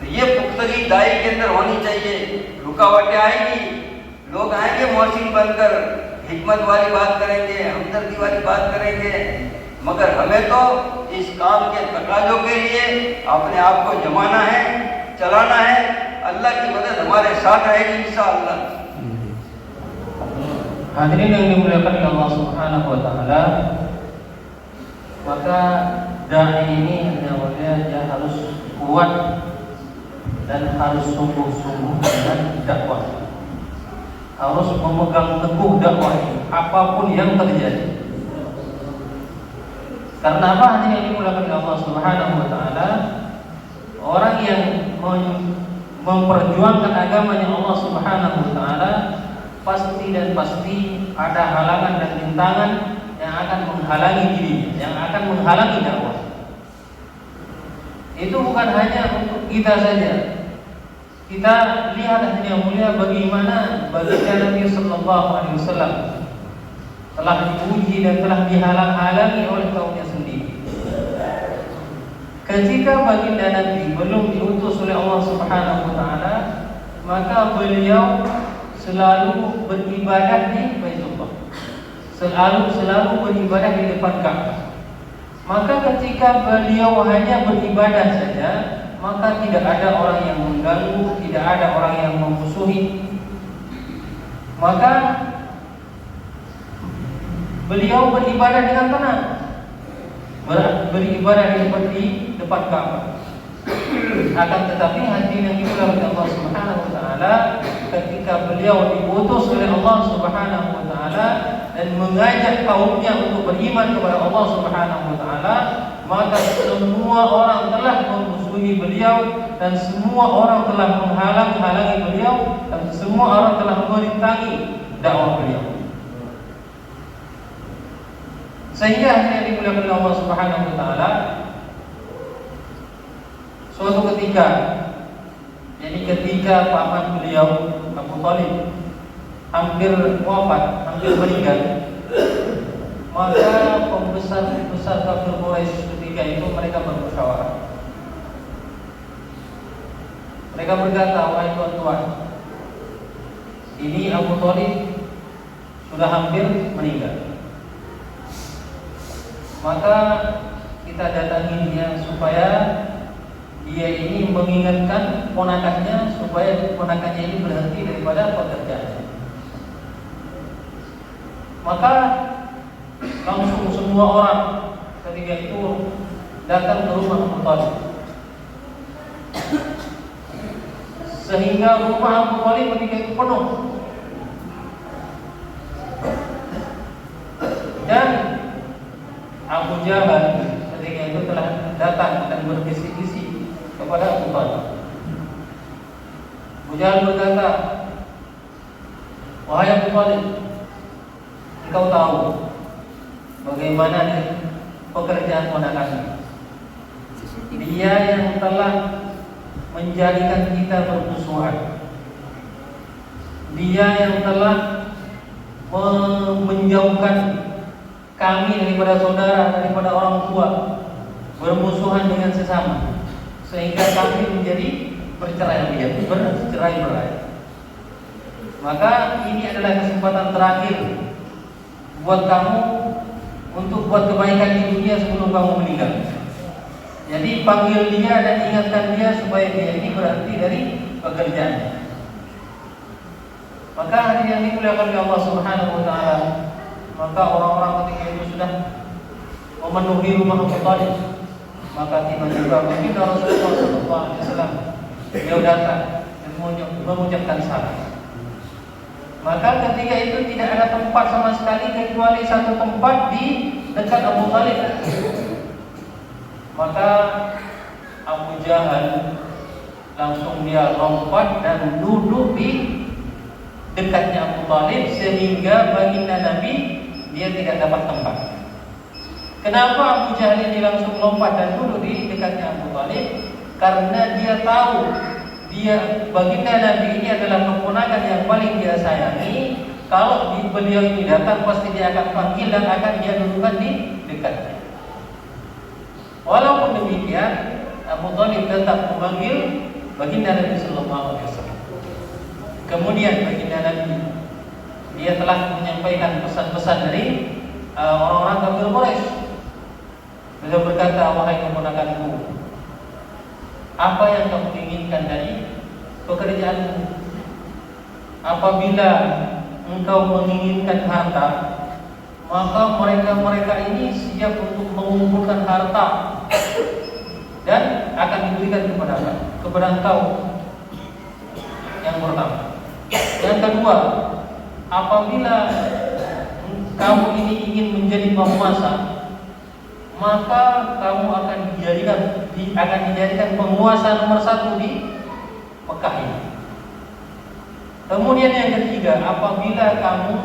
तो ये पुख्तगी दाई के अंदर होनी चाहिए। रुकावटें आएंगी, लोग आएंगे मौसीन बनकर, हिकमत वाली बात करेंगे, हमदर्दी वाली बात करेंगे, मगर हमें तो इस काम के तकाजों के लिए अपने आप को जमाना है, चलाना है। अल्लाह की मदद हमारे साथ आएगी इंशाअल्लाह। Hadirin yang dimuliakan oleh Allah Subhanahu wa taala, maka dai ini dia harus kuat dan harus sungguh-sungguh dengan dakwah. Harus memegang teguh dakwah ini apapun yang terjadi. Karena apa? Hadirin yang dimuliakan oleh Allah Subhanahu wa taala, orang yang memperjuangkan agamanya Allah Subhanahu wa taala pasti dan pasti ada halangan dan rintangan yang akan menghalangi dirinya, yang akan menghalangi dakwah. itu bukan hanya untuk kita saja. Kita lihat yang mulia bagaimana baginda Nabi Sallallahu Alaihi Wasallam telah diuji dan telah dihalang-halangi oleh kaumnya sendiri. Ketika baginda Nabi belum diutus oleh Allah Subhanahu Wa Taala, maka beliau selalu beribadah di Baitullah, selalu beribadah di depan Ka'bah. Maka ketika beliau hanya beribadah saja, maka tidak ada orang yang mengganggu, tidak ada orang yang memusuhi. Maka beliau beribadah dengan tenang, beribadah di depan Ka'bah. Akan tetapi hati yang dimuliakan oleh Allah Subhanahu Wa Taala, ketika beliau diutus oleh Allah Subhanahu Wa Taala dan mengajak kaumnya untuk beriman kepada Allah Subhanahu Wa Taala, maka semua orang telah memusuhi beliau dan semua orang telah menghalang-halangi beliau dan semua orang telah merintangi dakwah beliau. Sehingga akhirnya dimuliakan oleh Allah Subhanahu Wa Taala, suatu ketika, jadi ketika paman beliau Abu Thalib hampir wafat, hampir meninggal, maka pembesar kafir Quraisy ketika itu mereka bermusyawarah. Mereka berkata, wahai tuan-tuan, ini Abu Thalib sudah hampir meninggal, maka kita datangi dia supaya dia ini mengingatkan ponakannya, supaya ponakannya ini berhenti daripada pekerjaan. Maka langsung semua orang ketika itu datang ke rumah Abu Thalib, sehingga rumah Abu Thalib ketika itu penuh. Dan Abu Jahal ketika itu telah datang dan berbisik-bisik kepada Abu Thalib. Abu Jahal berkata, wahai Abu Thalib, engkau tahu bagaimana pekerjaan ponakannya. Dia yang telah menjadikan kita bermusuhan. Dia yang telah menjauhkan kami daripada saudara, daripada orang tua, bermusuhan dengan sesama, sehingga kami menjadi bercerai-berai. Maka ini adalah kesempatan terakhir buat kamu untuk buat kebaikan di dunia sebelum kamu meninggal. Jadi panggil dia dan ingatkan dia supaya dia ini berhenti dari pekerjaannya. Maka hari yang dimuliakan oleh Allah Subhanahu Wa Taala, maka orang-orang ketika itu sudah memenuhi rumah Abu Thalib. Maka tiba-tiba baginda Rasulullah SAW beliau datang dan mengucapkan salam. Maka ketika itu tidak ada tempat sama sekali kecuali satu tempat di dekat Abu Thalib. Maka Abu Jahal langsung dia lompat dan duduk di dekatnya Abu Thalib, sehingga baginda Nabi dia tidak dapat tempat. Kenapa Abu Jahal ini langsung lompat dan duduk di dekatnya Abu Thalib? Karena dia tahu baginda Nabi ini adalah keponakan yang paling dia sayangi. Kalau beliau ini datang, pasti dia akan panggil dan akan dia dudukkan di dekatnya. Walaupun demikian, Abu Thalib tetap memanggil baginda Nabi Sallallahu Alaihi Wasallam. Kemudian baginda Nabi dia telah menyampaikan pesan-pesan dari orang-orang kafir Quraisy. Beliau berkata, wahai keponakanku, apa yang kamu inginkan dari pekerjaanmu? Apabila engkau menginginkan harta, maka mereka ini siap untuk mengumpulkan harta dan akan diberikan kepada engkau. Yang pertama. Yang kedua, apabila kamu ini ingin menjadi penguasa, maka kamu akan dijadikan penguasa nomor 1 di Mekah ini. Kemudian yang ketiga, apabila kamu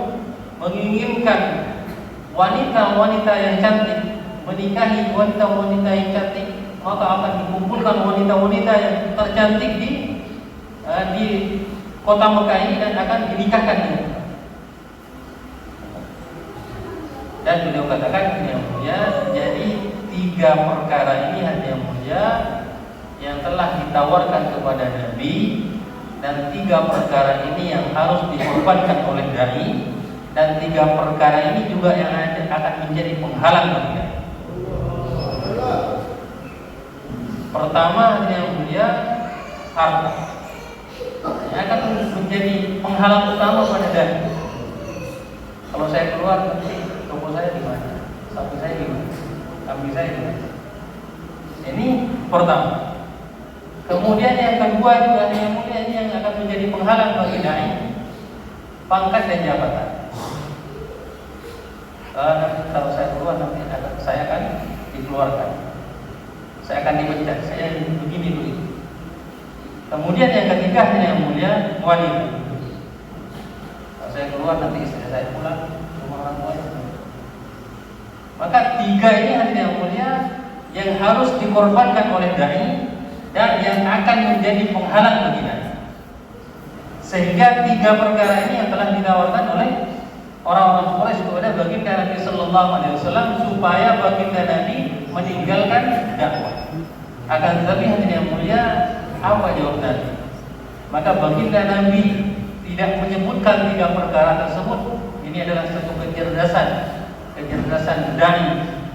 menginginkan wanita-wanita yang cantik, menikahi wanita-wanita yang cantik, maka akan dikumpulkan wanita-wanita yang tercantik di kota Mekah ini dan akan dinikahkan. Dan beliau katakan yang mulia, jadi 3 perkara ini yang mulia yang telah ditawarkan kepada Nabi, dan 3 perkara ini yang harus dikorbankan oleh dai, dan 3 perkara ini juga yang akan menjadi penghalang bagi dai. Pertama yang mulia, harta yang akan menjadi penghalang utama pada dai. Kalau saya keluar nanti toko saya di mana? Sapi saya di mana? Kambing saya di mana? Ini pertama. Kemudian yang kedua juga yang mulia ini yang akan menjadi penghalang bagi dai, pangkat dan jabatan. Kalau saya keluar nanti saya akan dikeluarkan, saya akan dipecat, saya begini begitu. Kemudian yang ketiga yang mulia, wanita. Kalau saya keluar nanti istri saya pulang rumah orang tua. Maka 3 ini yang mulia yang harus dikorbankan oleh dai dan yang akan menjadi penghalang bagi dai. Sehingga 3 perkara ini yang telah ditawarkan oleh orang-orang Quraisy kepada baginda Nabi Sallallahu Alaihi Wasallam supaya baginda Nabi meninggalkan dakwah. Akan tetapi yang mulia, apa jawab Nabi? Maka baginda Nabi tidak menyebutkan 3 perkara tersebut. Ini adalah satu kecerdasan dai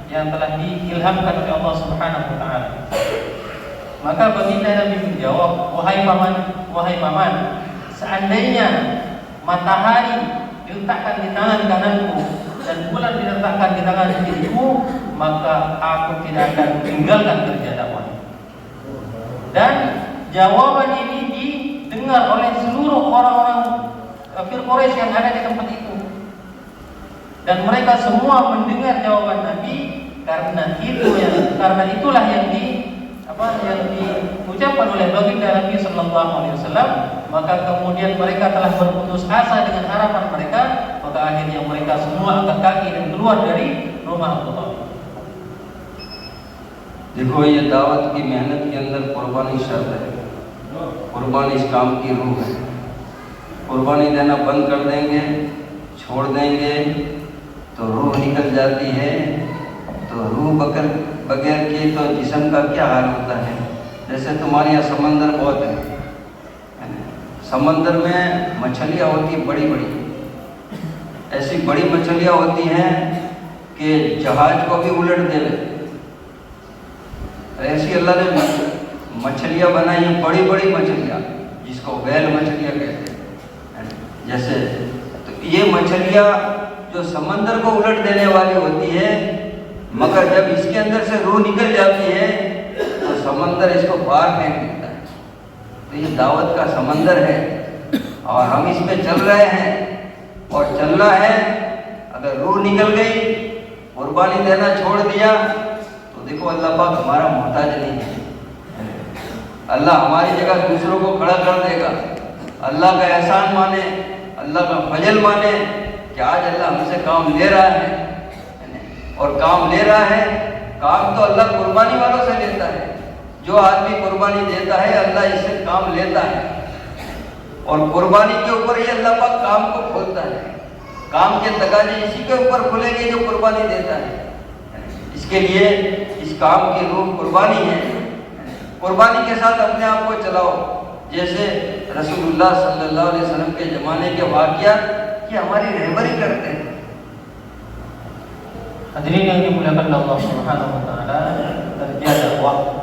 yang telah diilhamkan oleh Allah Subhanahu wa taala. Maka baginda Nabi menjawab, wahai paman, seandainya matahari diletakkan di tangan kananku dan bulan diletakkan di tangan kiriku, maka aku tidak akan tinggalkan kerja dakwah. Dan jawaban ini didengar oleh seluruh orang-orang kafir Quraisy yang ada di tempat itu. Dan mereka semua mendengar jawaban Nabi, karena itulah yang diucapkan oleh baginda Nabi Sallallahu Alaihi Wasallam. Maka kemudian mereka telah berputus asa dengan harapan mereka, maka akhirnya mereka semua angkat kaki dan keluar dari rumah Allah. देखो ये दावत की मेहनत के अंदर कुर्बानी शर्त है। कुर्बानी इस काम की रूह है। कुर्बानी देना बंद कर देंगे, छोड़ देंगे तो रूह निकल जाती है। तो रूह बगैर के तो जिस्म का क्या हाल होता है। जैसे तुम्हारे यहाँ समंदर बहुत है, समंदर में मछलियाँ होती बड़ी बड़ी, ऐसी बड़ी मछलियाँ होती हैं कि जहाज को भी उलट देवे। ऐसी अल्लाह ने मछलियाँ बनाई हैं, बड़ी बड़ी मछलियाँ, जिसको व्हेल मछलियाँ कहते हैं। जैसे तो ये मछलियाँ जो समंदर को उलट देने वाली होती है, मगर जब इसके अंदर से रूह निकल जाती है तो समंदर इसको बाहर फेंक देता है। तो ये दावत का समंदर है और हम इस पे चल रहे हैं और चलना है। अगर रूह निकल गई, कुर्बानी देना छोड़ दिया, तो देखो अल्लाह पाक हमारा मोहताज नहीं है। अल्लाह हमारी जगह दूसरों को खड़ा कर देगा। अल्लाह का एहसान माने, अल्लाह का फजल माने कि आज अल्लाह हमसे काम ले रहा है। और काम ले रहा है, काम तो अल्लाह कुर्बानी वालों से लेता है। जो आदमी कुर्बानी देता है, अल्लाह इससे काम लेता है। और कुर्बानी के ऊपर ही अल्लाह पाक काम को खोलता है। काम के तकाजे इसी के ऊपर खुलेंगे जो कुर्बानी देता है। इसके लिए इस काम की रूह कुर्बानी है। कुर्बानी के साथ अपने आप को चलाओ। जैसे रसूलुल्लाह सल्लल्लाहु अलैहि वसल्लम के ज़माने के वाक़ियात कि हमारी रहबरी करते हैं। Hadirin yang dimuliakan Allah Subhanahu wa taala, kerja dakwah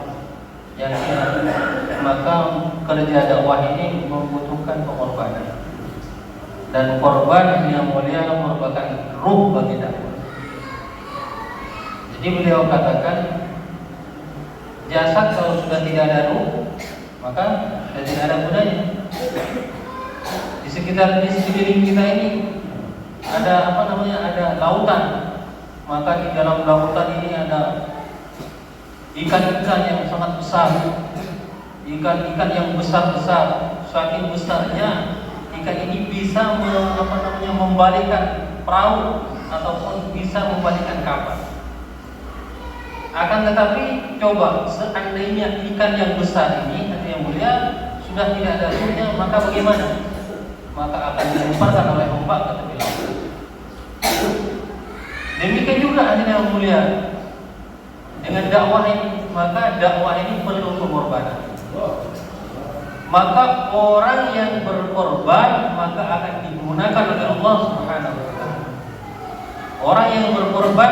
maka kerja dakwah ini membutuhkan pengorbanan. Dan korban yang mulia merupakan ruh bagi dakwah. Jadi beliau katakan, jasad kalau sudah tidak ada ruh, maka sudah tidak ada gunanya. Di sekeliling kita ini ada ada lautan. Maka di dalam lautan ini ada ikan-ikan yang sangat besar, ikan-ikan yang besar-besar. Saking besarnya ikan ini bisa membalikan perahu ataupun bisa membalikan kapal. Akan tetapi coba seandainya ikan yang besar ini hati yang mulia sudah tidak ada ruhnya, maka bagaimana? Maka akan dilemparkan oleh ombak ke tepi laut. Demikian juga hati yang mulia dengan dakwah ini, maka dakwah ini perlu pengorbanan. Maka orang yang berkorban maka akan digunakan oleh Allah Subhanahu wa taala. Orang yang berkorban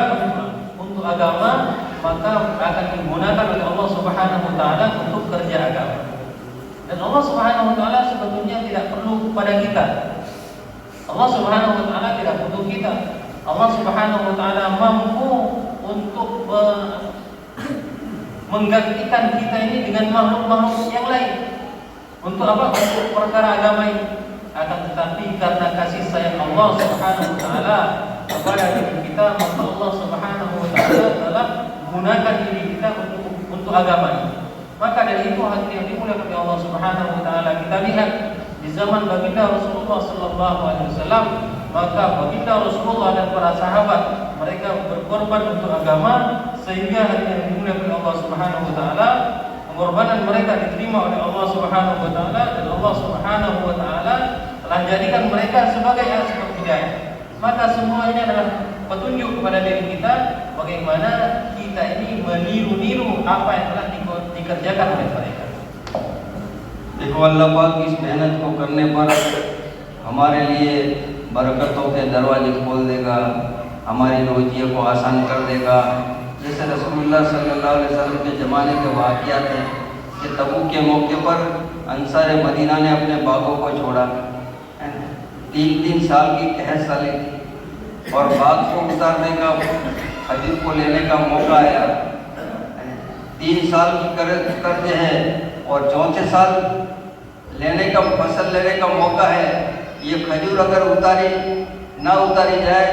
untuk agama maka akan digunakan oleh Allah Subhanahu wa taala untuk kerja agama. Dan Allah Subhanahu wa taala sebetulnya tidak perlu kepada kita. Allah Subhanahu wa taala tidak butuh kita. Allah Subhanahu wa taala mampu untuk menggantikan kita ini dengan makhluk-makhluk yang lain. Untuk apa? Untuk perkara agama ini. Akan tetapi karena kasih sayang Allah Subhanahu wa taala kepada diri kita, maka Allah Subhanahu wa taala telah gunakan diri kita untuk agama ini. Maka dari itu hati yang dimuliakan oleh Allah Subhanahu wa taala, kita lihat di zaman baginda Rasulullah sallallahu alaihi wasallam, maka baginda Rasulullah dan para sahabat mereka berkorban untuk agama sehingga hati yang dimuliakan oleh Allah Subhanahu wa taala, pengorbanan mereka diterima oleh Allah Subhanahu wa taala dan Allah Subhanahu wa taala telah jadikan mereka sebagai asbab hidayah. Maka semua ini adalah petunjuk kepada diri kita bagaimana kita ini meniru-niru apa yang telah dikerjakan oleh mereka. देखो अल्लाह पाक इस मेहनत को करने पर हमारे लिए बरकतों के दरवाजे खोल देगा, हमारी रोजियों को आसान कर देगा। जैसे रसूलुल्लाह सल्लल्लाहु अलैहि वसल्लम के ज़माने के वाक़ियात हैं कि तबूक के मौके पर अंसार मदीना ने अपने बागों को छोड़ा, 3 साल की कहत साली थी और बाग को उतारने का, खजूर को लेने का मौका आया। 3 साल की कर्ज करते हैं और 4थे साल लेने का, फसल लेने का मौका है। ये खजूर अगर ना उतारी जाए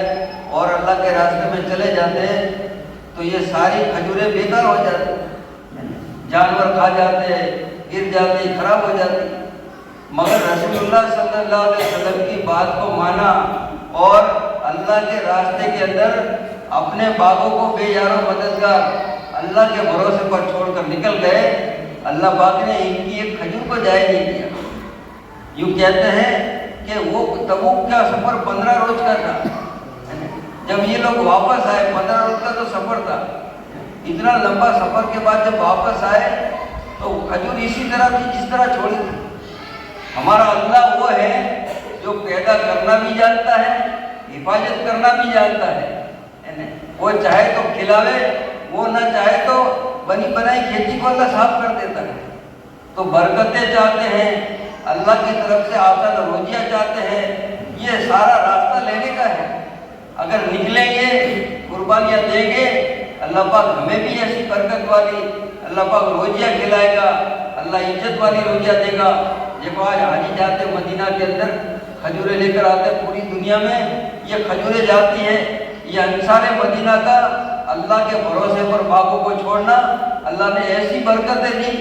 और अल्लाह के रास्ते में चले जाते तो ये सारी खजूरें बेकार हो जाती, जानवर खा जाते, गिर जाती, खराब हो जाती। मगर रसूलुल्लाह सल्लल्लाहु अलैहि वसल्लम की बात को माना और अल्लाह के रास्ते के अंदर अपने बागों को बेयारो मददगार अल्लाह के भरोसे पर छोड़कर निकल गए। अल्लाह पाक ने इनकी एक खजूर को जाया नहीं किया। यूँ कहते हैं कि वो तबूक का सफ़र 15 रोज का था। जब ये लोग वापस आए, 15 रोज का तो सफ़र था, इतना लंबा सफ़र के बाद जब वापस आए तो खजूर इसी तरह थी जिस तरह छोड़ी थी। हमारा अल्लाह वो है जो पैदा करना भी जानता है, हिफाजत करना भी जानता है। वो चाहे तो खिलावे, वो ना चाहे तो बनी बनाई खेती को अल्लाह साफ कर देता है। तो बरकतें चाहते हैं, अल्लाह की तरफ से आसान रोजियाँ चाहते हैं, ये सारा रास्ता लेने का है। अगर निकलेंगे, कुर्बानियाँ देंगे, अल्लाह पाक हमें भी ऐसी बरकत वाली अल्लाह पाक रोजियाँ खिलाएगा, अल्लाह इज्जत वाली रोजियाँ देगा। देखो आज हाजी जाते मदीना के अंदर खजूरें लेकर आते, पूरी दुनिया में ये खजूरें जाती हैं। ये अंसार मदीना का अल्लाह के भरोसे पर बागों को छोड़ना, अल्लाह ने ऐसी बरकतें दी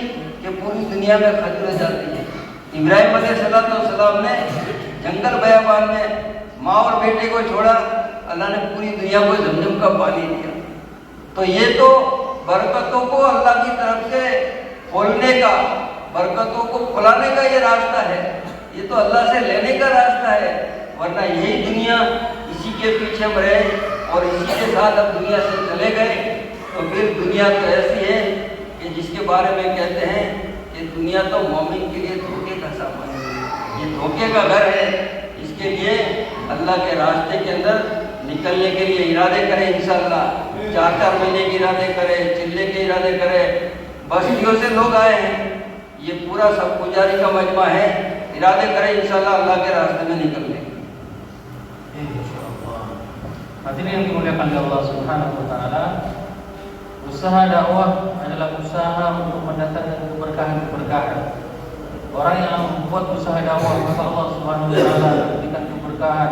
कि पूरी दुनिया में खजूरें जाती हैं। इब्राहिम अलैहिस्सलाम ने जंगल बयाबान में माँ और बेटे को छोड़ा, अल्लाह ने पूरी दुनिया को जमजम का पानी दिया। तो ये तो बरकतों को अल्लाह की तरफ से खोलने का, बरकतों को खुलाने का ये रास्ता है, ये तो अल्लाह से लेने का रास्ता है। वरना यही दुनिया इसी के पीछे हम रहे और इसी के साथ अब दुनिया से चले गए तो फिर दुनिया तो ऐसी है कि जिसके बारे में कहते हैं कि दुनिया तो मोमिन के लिए धोखे का सामान है, ये धोखे का घर है। इसके लिए अल्लाह के रास्ते के अंदर निकलने के लिए इरादे करें इंशाअल्लाह, 4-4 महीने के इरादे करें, चिल्ले के इरादे करें। बस्तियों से लोग आए हैं, ये पूरा सब पुजारी का मजमा है, इरादे करें इंशाअल्लाह अल्लाह के रास्ते में निकलने। Hadirin yang dimuliakan oleh Allah Subhanahu wa taala, usaha dakwah adalah usaha untuk mendatangkan keberkahan. Orang yang membuat usaha dakwah, maka Allah Subhanahu wa taala berikan keberkahan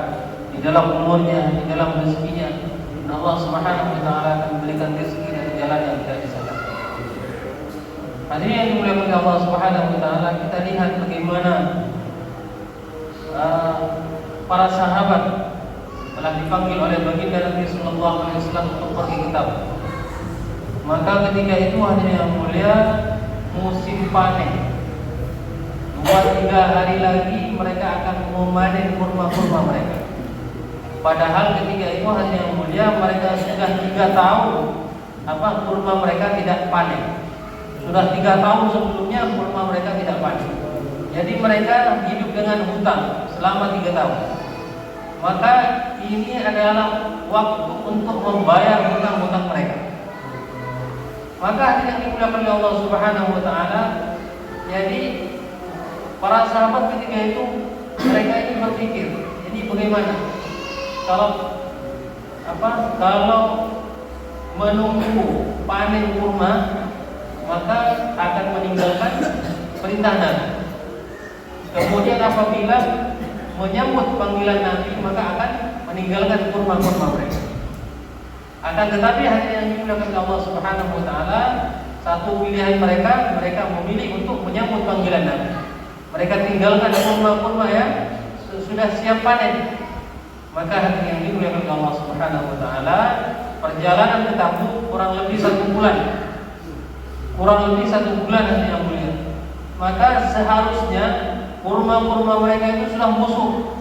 di dalam umurnya, di dalam rezekinya. Dan Allah Subhanahu wa taala akan memberikan rezeki dari jalan yang tidak disangka. Hadirin yang dimuliakan oleh Allah Subhanahu wa taala, kita lihat bagaimana para sahabat telah dipanggil oleh baginda Nabi sallallahu alaihi wasallam untuk pergi ke Tabuk. Maka ketika itu hadirin yang mulia, musim panen. 2-3 hari lagi mereka akan memanen kurma-kurma mereka. Padahal ketika itu hadirin yang mulia, mereka sudah 3 tahun kurma mereka tidak panen. Sudah 3 tahun sebelumnya kurma mereka tidak panen. Jadi mereka hidup dengan hutang selama 3 tahun. Maka ini adalah waktu untuk membayar hutang-hutang mereka. Maka hadirin yang dimuliakan oleh Allah Subhanahu wa taala, jadi para sahabat ketika itu mereka ini berpikir, jadi bagaimana kalau menunggu panen kurma maka akan meninggalkan perintah Nabi. Kemudian apabila menyambut panggilan Nabi maka akan meninggalkan kurma-kurma mereka. Akan tetapi hadirin yang dimuliakan Allah Subhanahu wa taala, satu pilihan mereka memilih untuk menyambut panggilan Nabi. Mereka tinggalkan kurma-kurma yang sudah siap panen. Maka hadirin yang dimuliakan Allah Subhanahu wa taala, perjalanan ke Tabuk kurang lebih 1 bulan. Kurang lebih 1 bulan hadirin yang mulia. Maka seharusnya kurma-kurma mereka itu sudah busuk,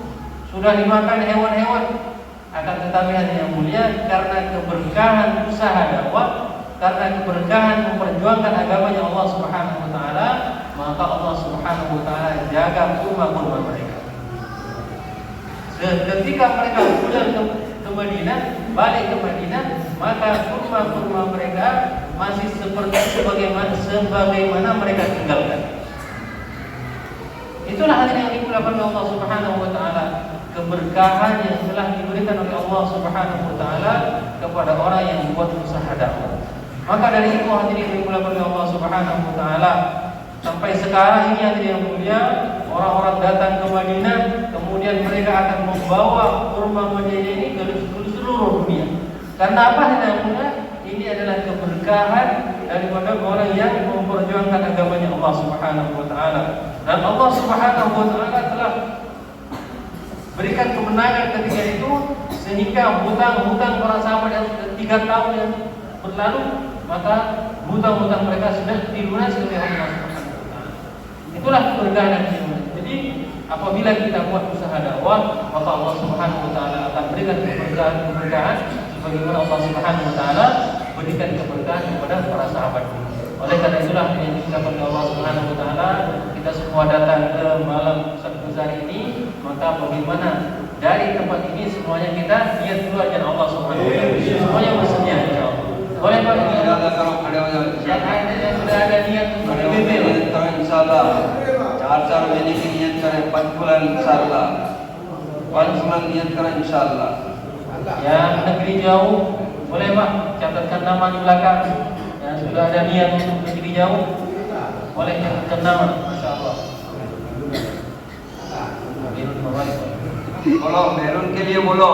sudah dimakan hewan-hewan. Akan tetapi hadirin yang mulia, karena keberkahan usaha dakwah, karena keberkahan memperjuangkan agamanya Allah Subhanahu wa taala, maka Allah Subhanahu wa taala jaga kurma-kurma mereka. Ketika mereka pulang ke Madinah, balik ke Madinah, maka kurma-kurma mereka masih sebagaimana mereka tinggalkan. Itulah hadirin yang dimuliakan Allah Subhanahu wa taala, keberkahan yang telah diberikan oleh Allah Subhanahu wa taala kepada orang yang membuat usaha dakwah. Maka dari itu hadirin yang dimuliakan oleh Allah Subhanahu wa taala, sampai sekarang ini hadirin yang mulia, orang-orang datang ke Madinah, kemudian mereka akan membawa kurma Madinah ini ke seluruh dunia. Karena apa hadirin yang mulia? Ini adalah keberkahan daripada orang yang memperjuangkan agamanya Allah Subhanahu wa taala. Dan Allah Subhanahu wa taala telah berikan kemenangan ketika itu, sehingga hutang-hutang para sahabat yang sudah 3 tahun yang berlalu, maka hutang-hutang mereka sudah dilunasi oleh Allah Subhanahu wa taala. Itulah keberkahan yang. Jadi apabila kita buat usaha dakwah, maka Allah Subhanahu wa taala akan berikan keberkahan sebagaimana Allah Subhanahu wa taala berikan keberkahan kepada para sahabat. Oleh karena itulah yang diucapkan oleh Allah Subhanahu wa taala, kita semua datang ke malam Sabtu hari ini, maka bagaimana dari tempat ini semuanya kita niat dulu aja Allah Subhanahu wa taala. Semuanya bersedia insyaallah. Boleh Pak? Yang sudah ada niat untuk bibir insyaallah. 4 महीने की नियत करें, 5 bulan insyaallah. 5 bulan niat keren insyaallah. Yang negeri jauh, boleh Pak catatkan nama di belakang. Yang sudah ada niat untuk negeri jauh, boleh catatkan nama insyaallah. बोलो मेरून के लिए बोलो,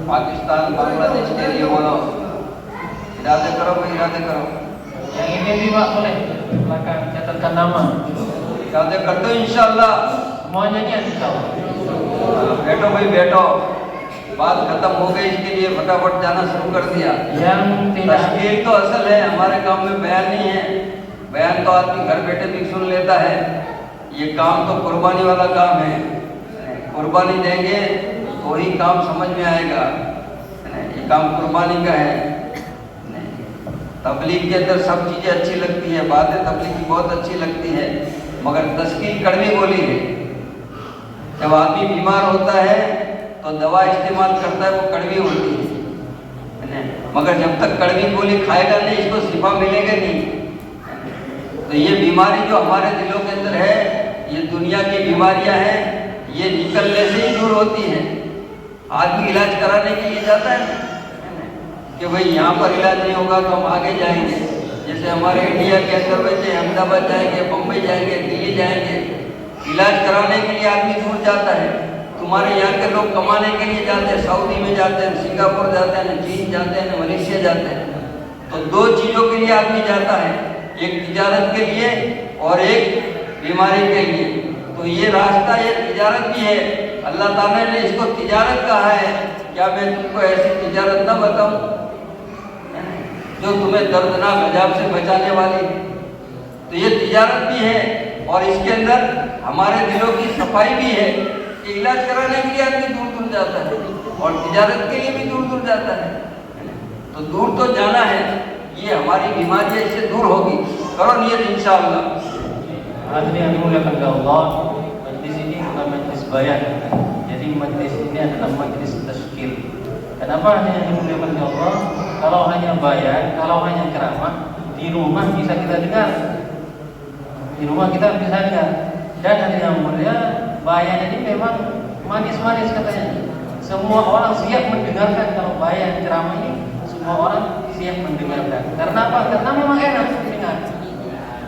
पाकिस्तान बांग्लादेश के लिए बोलो, इरादे करो भाई, इरादे करो. Yang ini भी Pak boleh belakang catatkan nama. इरादे कर दो इंशाल्लाह. Semuanya niat insyaallah. बैठो भाई बैठो, बात खत्म हो गई, इसके लिए फटाफट जाना शुरू कर दिया. Yang tidak तस्वीर तो असल है, हमारे काम में बयान नहीं है. बयान तो आदमी घर बैठे भी सुन लेता है. ये काम तो कुर्बानी वाला काम है. कुर्बानी देंगे तो ही काम समझ में आएगा. ये काम कुर्बानी का है. तबलीग के अंदर सब चीज़ें अच्छी लगती है, बातें तबलीग की बहुत अच्छी लगती है, मगर तस्कीर कड़वी बोली है. जब आदमी बीमार होता है तो दवा इस्तेमाल करता है, वो कड़वी होती है, मगर जब तक कड़वी गोली खाएगा नहीं, इसको शिफा मिलेगा नहीं. तो ये बीमारी जो हमारे दिलों के अंदर है, ये दुनिया की बीमारियां हैं, ये निकलने से ही दूर होती है. आदमी इलाज कराने के लिए जाता है कि भाई यहाँ पर इलाज नहीं होगा तो हम आगे जाएंगे. जैसे हमारे इंडिया के अंदर बच्चे अहमदाबाद जाएंगे, बम्बई जाएंगे, दिल्ली जाएंगे, इलाज कराने के लिए आदमी दूर जाता है. तुम्हारे यहाँ के लोग कमाने के लिए जाते हैं, सऊदी में जाते हैं, सिंगापुर जाते हैं, चीन जाते हैं, मलेशिया जाते हैं. तो 2 चीज़ों के लिए आदमी जाता है, एक तिजारत के लिए और एक बीमारी के लिए. तो ये रास्ता ये तिजारत भी है. अल्लाह ताला ने इसको तिजारत कहा है. क्या मैं तुमको ऐसी तिजारत ना बताऊं? जो तुम्हें दर्दनाक अजाब से बचाने वाली। तो ये तिजारत भी है और इसके अंदर हमारे दिलों की सफाई भी है कि इलाज कराने के लिए आदमी दूर दूर जाता है और तिजारत के लिए भी दूर दूर जाता है। तो दूर तो जाना है, ये हमारी बीमारी इससे दूर होगी। करो नियत इंशाअल्लाह। Hadirin yang dimuliakan oleh Allah, majlis ini bukan majlis bayan. Jadi majlis ini adalah majlis tazkir. Kenapa hanya dimuliakan oleh Allah? Kalau hanya bayan, kalau hanya ceramah, di rumah bisa kita dengar. Di rumah kita bisa dengar. Dan hadirin yang mulia, bayan ini memang manis-manis katanya. Semua orang siap mendengarkan kalau bayan ceramah ini. Semua orang siap mendengarkan. Karena apa? Karena memang enak didengar.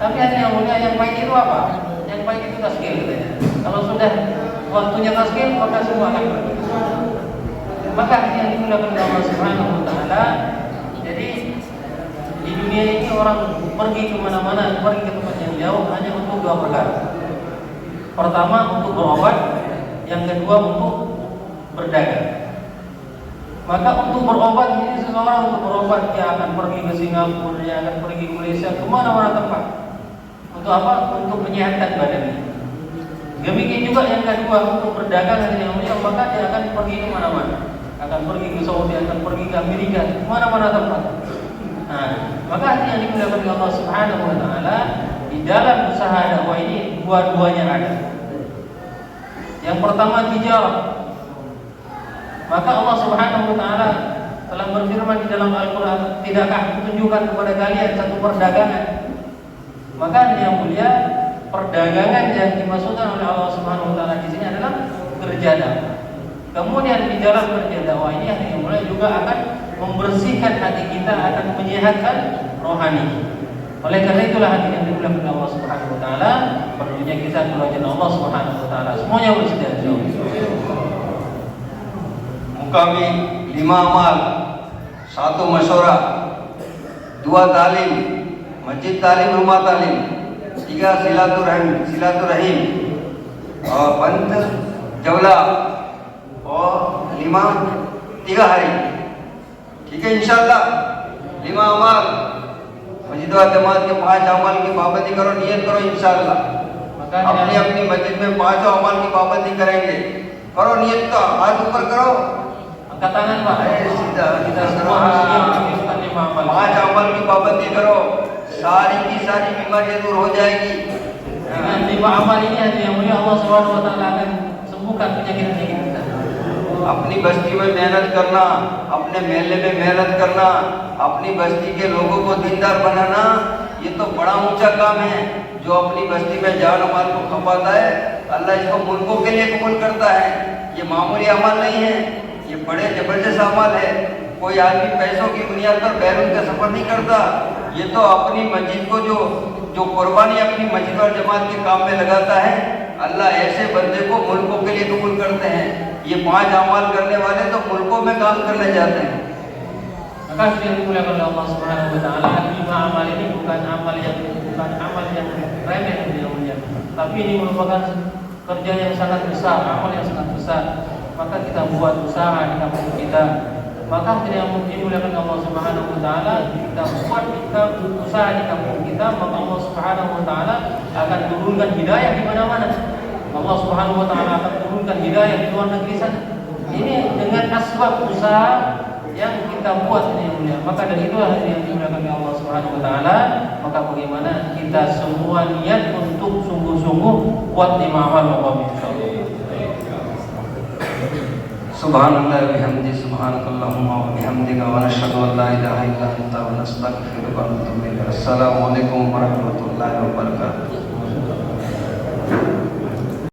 Tapi hadirin yang mulia, yang baik itu apa? Yang baik itu tazkir katanya. Kalau sudah waktunya tazkir, maka semua akan pergi. Maka yang dimuliakan oleh Allah Subhanahu wa taala, jadi di dunia ini orang pergi kemana-mana, pergi ke tempat yang jauh hanya untuk dua perkara. Pertama untuk berobat, yang kedua untuk berdagang. Maka untuk berobat ini seseorang untuk berobat dia akan pergi ke Singapura, dia akan pergi ke Malaysia, kemana-mana tempat. Untuk apa? Untuk menyehatkan badannya. Demikian juga yang kedua untuk berdagang yang mulia, maka dia akan pergi kemana-mana. Akan pergi ke Saudi, akan pergi ke Amerika, kemana-mana tempat. Nah, maka yang dimuliakan oleh Allah Subhanahu wa taala, di dalam usaha dakwah ini dua-duanya ada. Yang pertama tijarah. Maka Allah Subhanahu wa taala telah berfirman di dalam Al-Qur'an, "Tidakkah kutunjukkan kepada kalian satu perdagangan?" Maka yang mulia, perdagangan yang dimaksudkan oleh Allah Subhanahu wa taala di sini adalah kerja dakwah. Kemudian di dalam kerja dakwah ini yang mulia juga akan membersihkan hati kita, akan menyehatkan rohani. Oleh karena itulah hati yang dimuliakan Allah Subhanahu wa taala, perlunya kita kepada Allah Subhanahu wa taala. Semuanya bersedia. Kami 5 amal, 1 masyurah, 2 talim, masjid talim, rumah talim, 3 silaturahim, और 5 जवला और 5 3 hari. ठीक है इंशाअल्लाह। 5 अमाल मस्जिद व जमात के 5 अमाल की पाबंदी करो, नियत करो इंशाअल्लाह। अपनी अपनी मस्जिद में 5 अमाल की पाबंदी करेंगे। करो नियत का, हाथ ऊपर करो, angkat tangan Pak. Kita semua harus melakukan 5 amal. 5 अमाल की पाबंदी करो, सारी की सारी बीमारियां दूर हो जाएगी। Dengan 5 amal ini yang mulia Allah Subhanahu wa taala akan sembuhkan penyakit-penyakit kita. अपनी बस्ती में मेहनत करना, अपने मेले में मेहनत करना, अपनी बस्ती के लोगों को दीनदार बनाना, ये तो बड़ा ऊंचा काम है। जो अपनी बस्ती में जान माल को खपाता है, अल्लाह इसको मुल्कों के लिए कबूल करता है। ये मामूली अमल नहीं है, ये बड़े जबरदस्त अमल है। कोई आदमी पैसों की बुनियाद पर बैरून का सफर नहीं करता। ये तो अपनी मस्जिद को जो कुर्बानी अपनी मस्जिद और जमात के काम में लगाता है, अल्लाह ऐसे बंदे को मुल्कों के लिए कबूल करते हैं। ये 5 अमाल करने वाले तो मुल्कों में काम करने जाते हैं। Maka yang dimuliakan oleh Allah Subhanahu wa taala, 5 amal ini bukan amal yang remeh yang mulia, tapi ini merupakan kerja yang sangat besar, amal yang sangat besar. Maka kita buat usaha di kampung kita. Maka yang dimuliakan Allah Subhanahu wa taala, kita buat usaha di kampung kita, maka Allah Subhanahu wa taala akan turunkan hidayah di mana-mana. Allah Subhanahu wa taala akan turunkan hidayah di luar negeri sana. Ini dengan asbab usaha yang kita buat ini yang mulia. Maka dari itulah yang dimuliakan oleh Allah Subhanahu wa taala, maka bagaimana kita semua niat untuk sungguh-sungguh buat 5 amal Allah insyaallah. Subhanallah wa bihamdihi, subhanakallahumma wa bihamdika, wa nashhadu an la ilaha illa anta, wa nastaghfiruka wa natubu ilaik. Assalamualaikum warahmatullahi